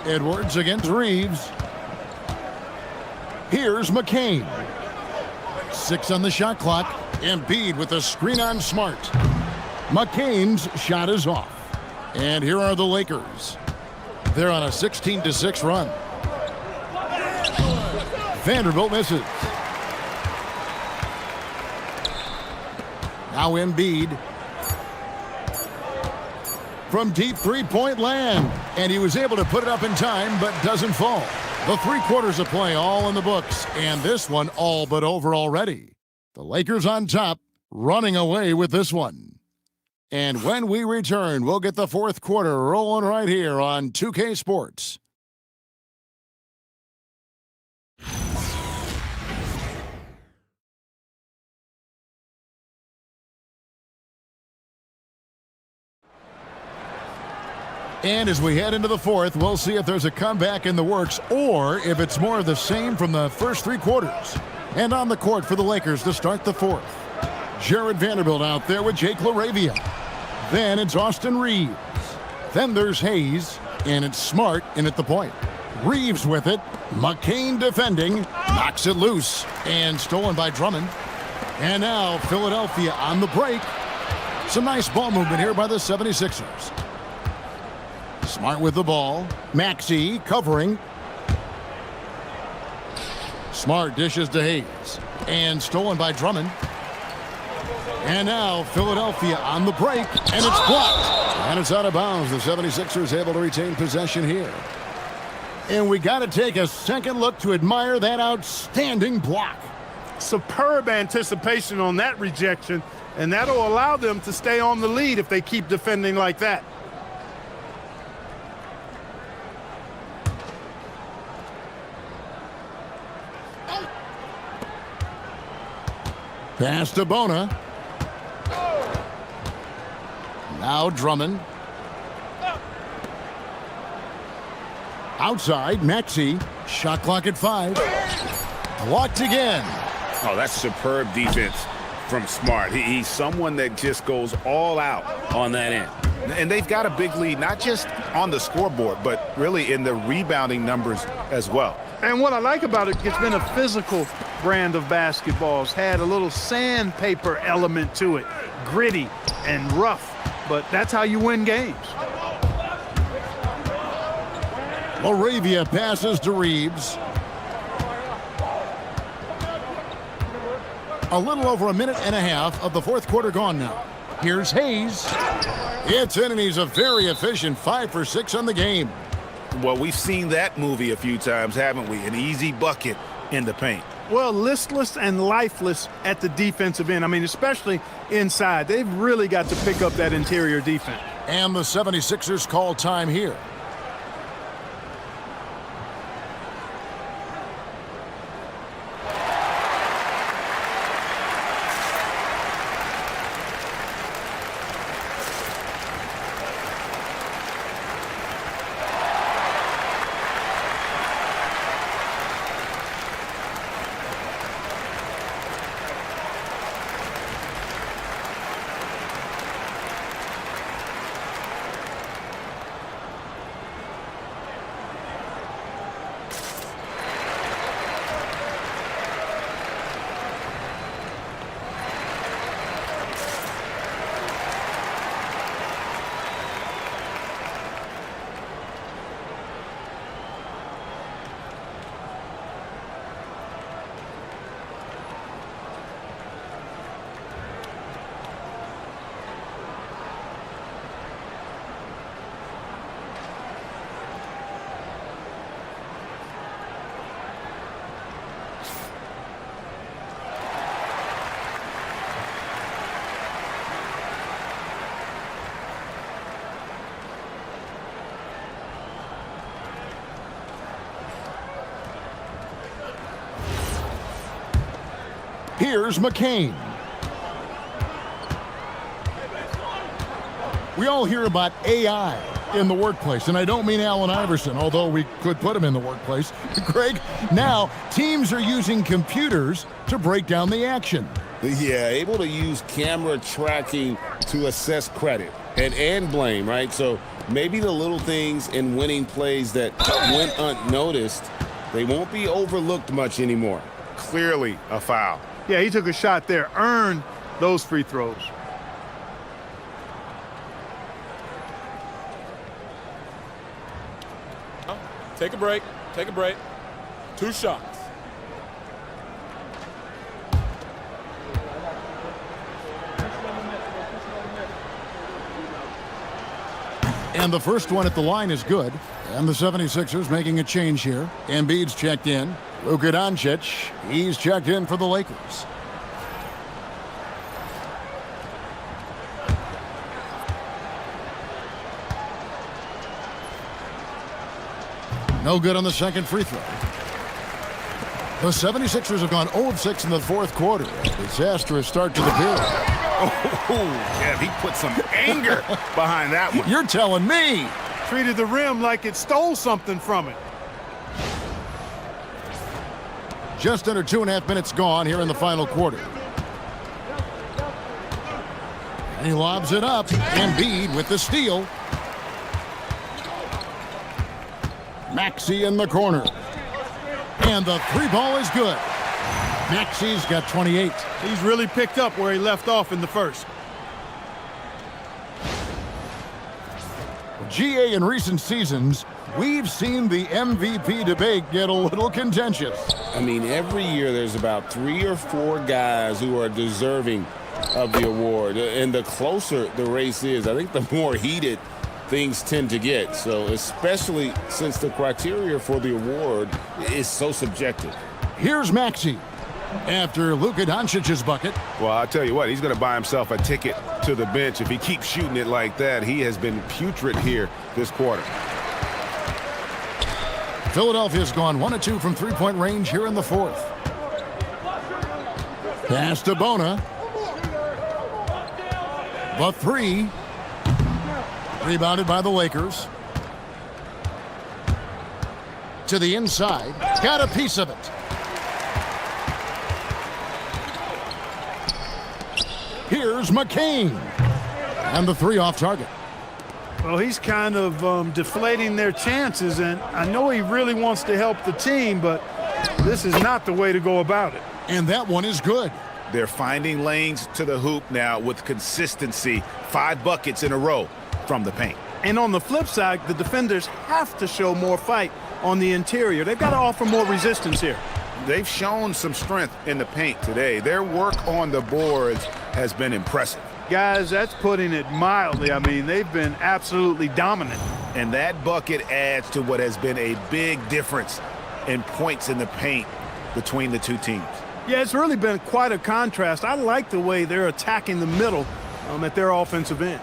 Edwards against Reeves. Here's McCain. 6 on the shot clock. Embiid with a screen on Smart. McCain's shot is off. And here are the Lakers. They're on a 16-6 run. Vanderbilt misses. Now Embiid. From deep three-point land. And he was able to put it up in time, but doesn't fall. The 3 quarters of play all in the books, and this one all but over already. The Lakers on top, running away with this one. And when we return, we'll get the fourth quarter rolling right here on 2K Sports. And as we head into the fourth, we'll see if there's a comeback in the works or if it's more of the same from the first three quarters. And on the court for the Lakers to start the fourth, Jared Vanderbilt out there with Jake LaRavia. Then it's Austin Reeves. Then there's Hayes, and it's Smart in at the point. Reeves with it. McCain defending. Knocks it loose. And stolen by Drummond. And now Philadelphia on the break. Some nice ball movement here by the 76ers. Smart with the ball. Maxey covering. Smart dishes to Hayes. And stolen by Drummond. And now Philadelphia on the break. And it's blocked. And it's out of bounds. The 76ers able to retain possession here. And we got to take a second look to admire that outstanding block. Superb anticipation on that rejection, and that'll allow them to stay on the lead if they keep defending like that. Pass to Bona. Now Drummond. Outside, Maxey. Shot clock at 5. Blocked again. Oh, that's superb defense from Smart. He's someone that just goes all out on that end. And they've got a big lead, not just on the scoreboard, but really in the rebounding numbers as well. And what I like about it, it's been a physical brand of basketball. It's had a little sandpaper element to it, gritty and rough, but that's how you win games. LaRavia passes to Reeves. A little over a minute and a half of the fourth quarter gone now. Here's Hayes. It's in, and he's a very efficient 5 for 6 on the game. Well, we've seen that movie a few times, haven't we? An easy bucket in the paint. Well, listless and lifeless at the defensive end. I mean, especially inside. They've really got to pick up that interior defense. And the 76ers call time here. Here's McCain. We all hear about AI in the workplace, and I don't mean Allen Iverson, although we could put him in the workplace. Greg, now teams are using computers to break down the action. Yeah, able to use camera tracking to assess credit and blame, right? So maybe the little things in winning plays that went unnoticed, they won't be overlooked much anymore. Clearly a foul. Yeah, he took a shot there, earned those free throws. Take a break. Take a break. 2 shots. And the first one at the line is good. And the 76ers making a change here. Embiid's checked in. Luka Doncic, he's checked in for the Lakers. No good on the second free throw. The 76ers have gone 0 of 6 in the fourth quarter. A disastrous start to the period. Oh, yeah, he put some anger behind that one. You're telling me. treated the rim like it stole something from it. Just under 2.5 minutes gone here in the final quarter. And he lobs it up. Embiid with the steal. Maxey in the corner. And the three ball is good. Maxey's got 28. He's really picked up where he left off in the first. GA, in recent seasons, we've seen the MVP debate get a little contentious. I mean, every year there's about 3 or 4 guys who are deserving of the award. And the closer the race is, I think the more heated things tend to get. So especially since the criteria for the award is so subjective. Here's Maxey after Luka Doncic's bucket. Well, I'll tell you what, he's going to buy himself a ticket to the bench. If he keeps shooting it like that, he has been putrid here this quarter. Philadelphia's gone 1 of 2 from three-point range here in the fourth. Pass to Bona. The three. Rebounded by the Lakers. To the inside. Got a piece of it. Here's McCain. And the three off target. Well, he's kind of deflating their chances, and I know he really wants to help the team, but this is not the way to go about it. And that one is good. They're finding lanes to the hoop now with consistency. 5 buckets in a row from the paint. And on the flip side, the defenders have to show more fight on the interior. They've got to offer more resistance here. They've shown some strength in the paint today. Their work on the boards has been impressive. Guys, that's putting it mildly. I mean, they've been absolutely dominant. And that bucket adds to what has been a big difference in points in the paint between the two teams. Yeah, it's really been quite a contrast. I like the way they're attacking the middle at their offensive end.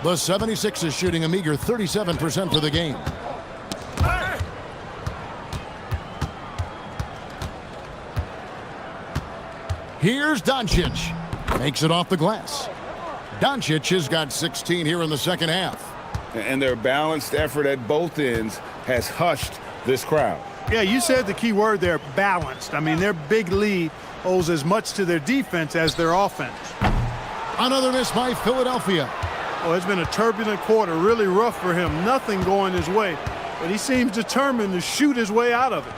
The 76ers shooting a meager 37% for the game. Here's Doncic. Makes it off the glass. Doncic has got 16 here in the second half. And their balanced effort at both ends has hushed this crowd. Yeah, you said the key word there, balanced. I mean, their big lead owes as much to their defense as their offense. Another miss by Philadelphia. Oh, it's been a turbulent quarter, really rough for him. Nothing going his way, but he seems determined to shoot his way out of it.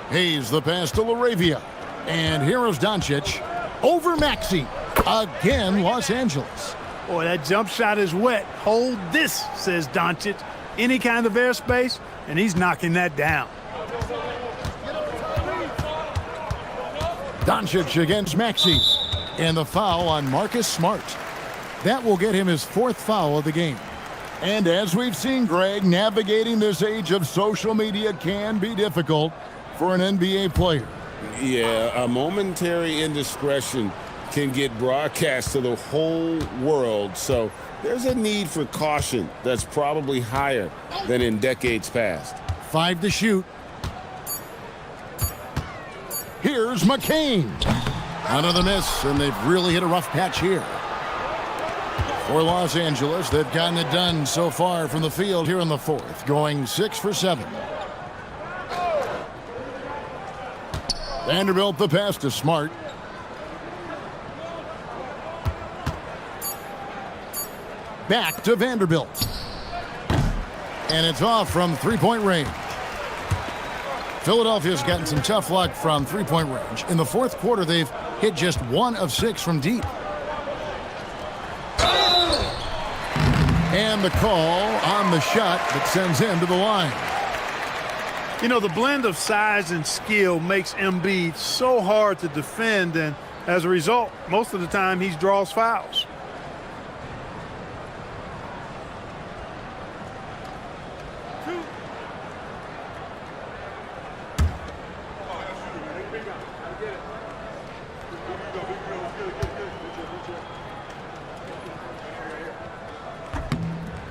Hayes the pass to LaRavia. And here is Doncic over Maxey. Again, Los Angeles. Boy, that jump shot is wet. Hold this, says Doncic. Any kind of airspace, and he's knocking that down. Doncic against Maxey. And the foul on Marcus Smart. That will get him his 4th foul of the game. And as we've seen, Greg, navigating this age of social media can be difficult for an NBA player. Yeah, a momentary indiscretion can get broadcast to the whole world. So there's a need for caution that's probably higher than in decades past. 5 to shoot. Here's McCain. Another miss, and they've really hit a rough patch here. For Los Angeles, they've gotten it done so far from the field here in the fourth, going 6 for 7. Vanderbilt the pass to Smart. Back to Vanderbilt. And it's off from three-point range. Philadelphia's gotten some tough luck from three-point range. In the fourth quarter, they've hit just 1 of 6 from deep. And the call on the shot that sends him to the line. You know, the blend of size and skill makes Embiid so hard to defend, and as a result, most of the time he draws fouls.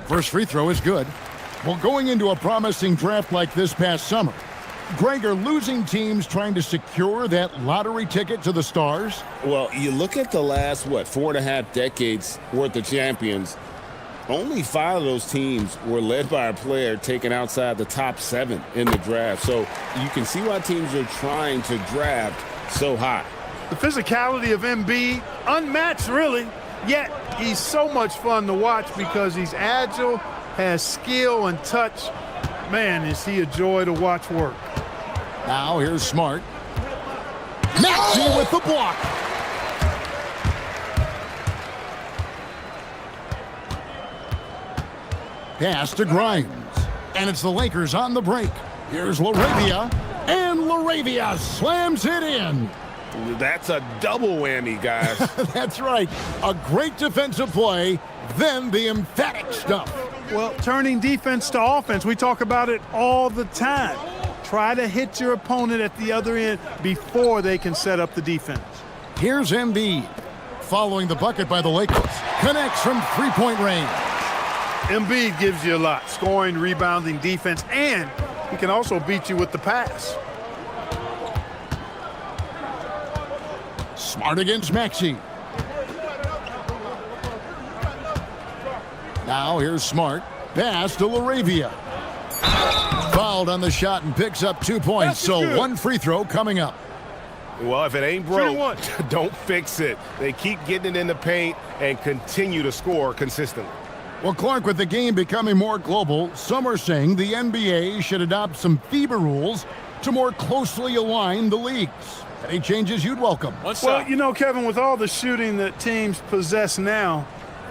First free throw is good. Well, going into a promising draft like this past summer, Greg, are losing teams trying to secure that lottery ticket to the stars? Well, you look at the last, 4.5 decades worth of champions, only 5 of those teams were led by a player taken outside the top 7 in the draft. So you can see why teams are trying to draft so high. The physicality of Embiid, unmatched really, yet he's so much fun to watch because he's agile, has skill and touch. Man, is he a joy to watch work. Now here's Smart. Maxey with the block. Pass to Grimes. And it's the Lakers on the break. Here's LaRavia. And LaRavia slams it in. That's a double whammy, guys. That's right. A great defensive play, then the emphatic stuff. Well, turning defense to offense, we talk about it all the time. Try to hit your opponent at the other end before they can set up the defense. Here's Embiid. Following the bucket by the Lakers. Connects from three-point range. Embiid gives you a lot. Scoring, rebounding, defense, and he can also beat you with the pass. Smart against Maxey. Now here's Smart. Pass to LaRavia. Fouled on the shot and picks up 2 points. So one free throw coming up. Well, if it ain't broke, don't fix it. They keep getting it in the paint and continue to score consistently. Well, Clark, with the game becoming more global, some are saying the NBA should adopt some FIBA rules to more closely align the leagues. Any changes you'd welcome? Well, you know, Kevin, with all the shooting that teams possess now,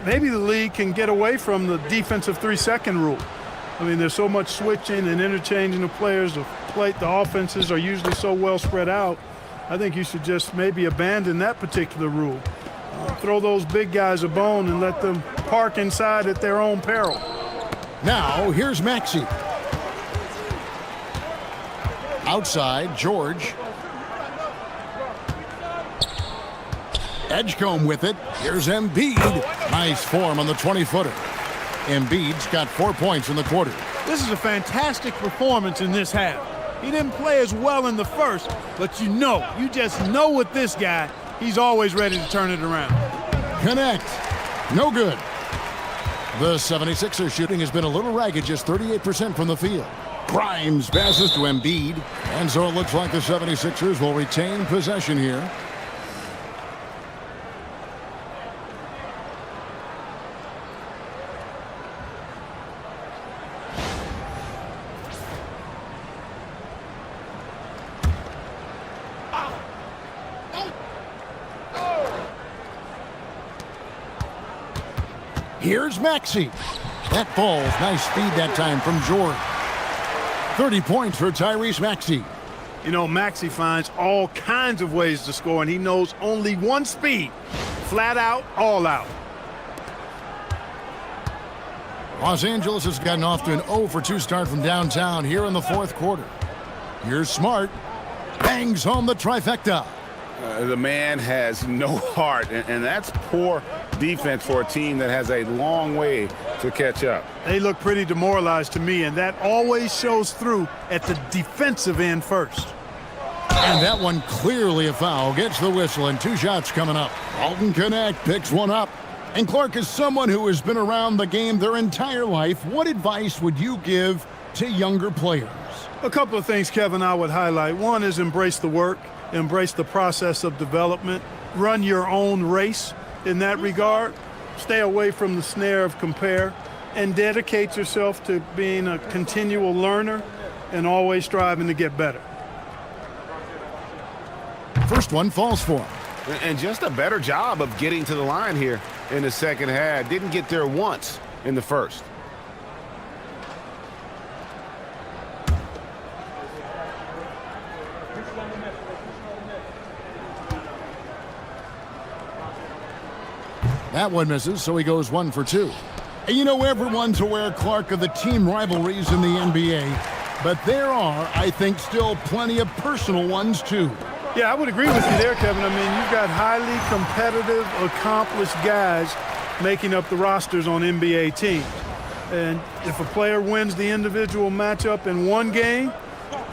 maybe the league can get away from the defensive 3-second rule. I mean, there's so much switching and interchanging of players. The offenses are usually so well spread out. I think you should just maybe abandon that particular rule. Throw those big guys a bone and let them park inside at their own peril. Now, here's Maxey. Outside, George. Edgecombe with it. Here's Embiid. Nice form on the 20-footer. Embiid's got 4 points in the quarter. This is a fantastic performance in this half. He didn't play as well in the first, but you just know with this guy, he's always ready to turn it around. Connect. No good. The 76ers shooting has been a little ragged, just 38% from the field. Grimes passes to Embiid. And so it looks like the 76ers will retain possession here. Here's Maxey. That falls. Nice speed that time from George. 30 points for Tyrese Maxey. You know, Maxey finds all kinds of ways to score, and he knows only one speed. Flat out, all out. Los Angeles has gotten off to an 0-for-2 start from downtown here in the fourth quarter. Here's Smart. Bangs home the trifecta. The man has no heart, and that's poor defense for a team that has a long way to catch up. They look pretty demoralized to me, and that always shows through at the defensive end first. And that one clearly a foul. Gets the whistle, and 2 shots coming up. Alton Connect picks one up. And Clark, is someone who has been around the game their entire life, what advice would you give to younger players? A couple of things, Kevin, I would highlight. One is embrace the work, embrace the process of development, run your own race in that regard, stay away from the snare of compare, and dedicate yourself to being a continual learner and always striving to get better. First one falls for him. And just a better job of getting to the line here in the second half. Didn't get there once in the first. That one misses, so he goes 1 for 2. And you know, everyone's aware, Clark, of the team rivalries in the NBA, but there are, I think, still plenty of personal ones, too. Yeah, I would agree with you there, Kevin. I mean, you've got highly competitive, accomplished guys making up the rosters on NBA teams. And if a player wins the individual matchup in one game,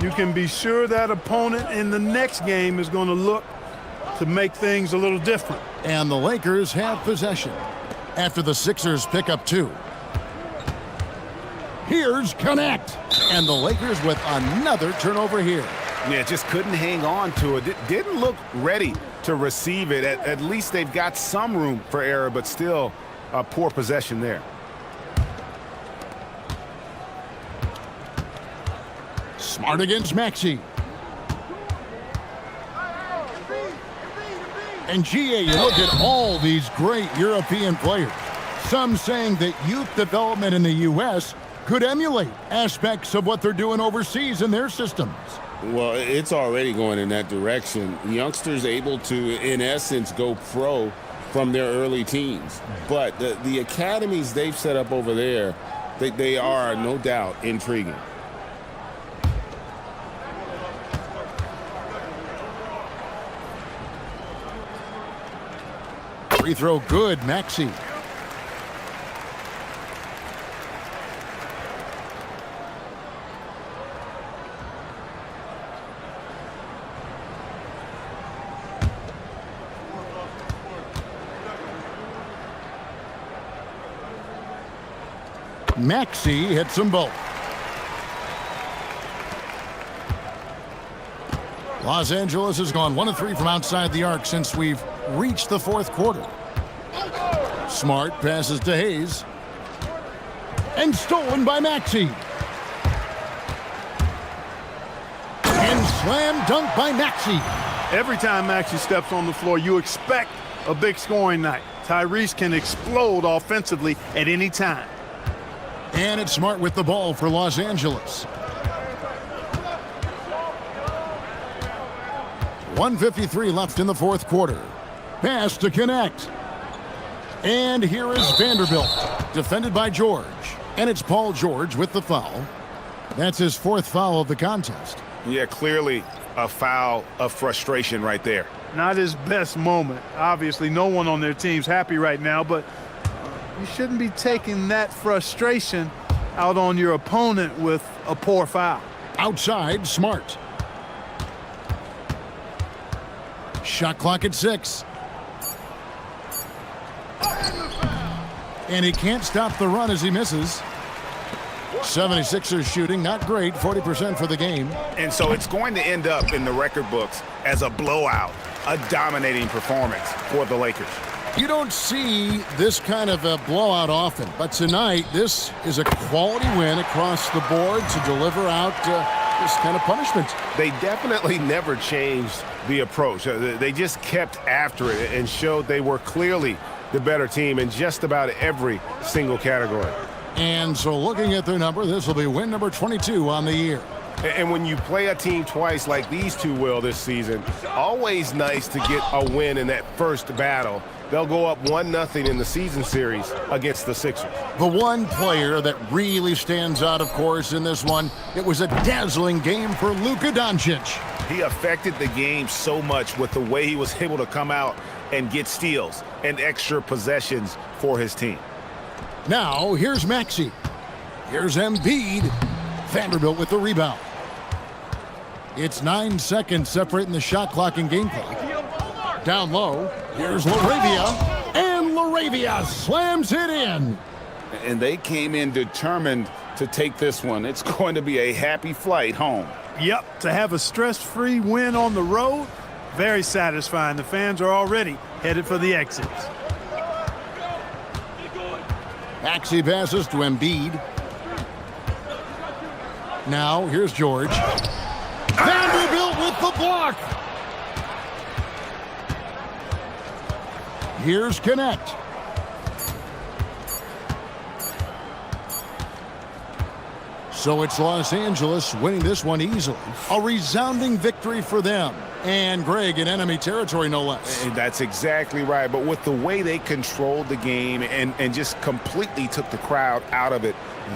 you can be sure that opponent in the next game is going to look to make things a little different. And the Lakers have possession after the Sixers pick up 2. Here's Connect. And the Lakers with another turnover here. Yeah, just couldn't hang on to it. Didn't look ready to receive it. At least they've got some room for error, but still a poor possession there. Smart against Maxey. And GA, you look at all these great European players. Some saying that youth development in the U.S. could emulate aspects of what they're doing overseas in their systems. Well, it's already going in that direction. Youngsters able to, in essence, go pro from their early teens. But the academies they've set up over there, they are, no doubt, intriguing. Free throw good, Maxey. Maxey hits them both. Los Angeles has gone 1 of 3 from outside the arc since we've reached the 4th quarter. Smart passes to Hayes. And stolen by Maxey. And slam dunk by Maxey. Every time Maxey steps on the floor, you expect a big scoring night. Tyrese can explode offensively at any time. And it's Smart with the ball for Los Angeles. 1:53 left in the 4th quarter. Pass to Connect. And here is Vanderbilt, defended by George. And it's Paul George with the foul. That's his 4th foul of the contest. Yeah, clearly a foul of frustration right there. Not his best moment. Obviously, no one on their team's happy right now, but you shouldn't be taking that frustration out on your opponent with a poor foul. Outside, Smart. Shot clock at 6. And he can't stop the run as he misses. 76ers shooting, not great, 40% for the game. And so it's going to end up in the record books as a blowout, a dominating performance for the Lakers. You don't see this kind of a blowout often, but tonight this is a quality win across the board to deliver out this kind of punishment. They definitely never changed the approach. They just kept after it and showed they were clearly the better team in just about every single category. And so looking at their number, this will be win number 22 on the year. And when you play a team twice like these two will this season, always nice to get a win in that first battle. They'll go up 1-0 in the season series against the Sixers. The one player that really stands out, of course, in this one, it was a dazzling game for Luka Doncic. He affected the game so much with the way he was able to come out and get steals and extra possessions for his team. Now, here's Maxey. Here's Embiid. Vanderbilt with the rebound. It's 9 seconds separating the shot clock and game clock. Down low, here's LaRavia. And LaRavia slams it in. And they came in determined to take this one. It's going to be a happy flight home. Yep, to have a stress-free win on the road, very satisfying. The fans are already headed for the exits. Maxey passes to Embiid. Now, here's George. Vanderbilt with the block. Here's Connect. So it's Los Angeles winning this one easily. A resounding victory for them. And Greg in enemy territory, no less. And that's exactly right. But with the way they controlled the game and just completely took the crowd out of it,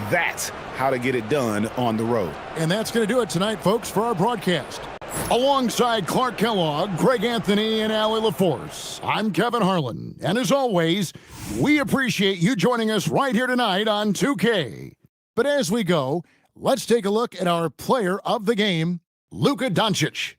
that's how to get it done on the road. And that's going to do it tonight, folks, for our broadcast. Alongside Clark Kellogg, Greg Anthony, and Allie LaForce, I'm Kevin Harlan. And as always, we appreciate you joining us right here tonight on 2K. But as we go, let's take a look at our player of the game, Luka Doncic.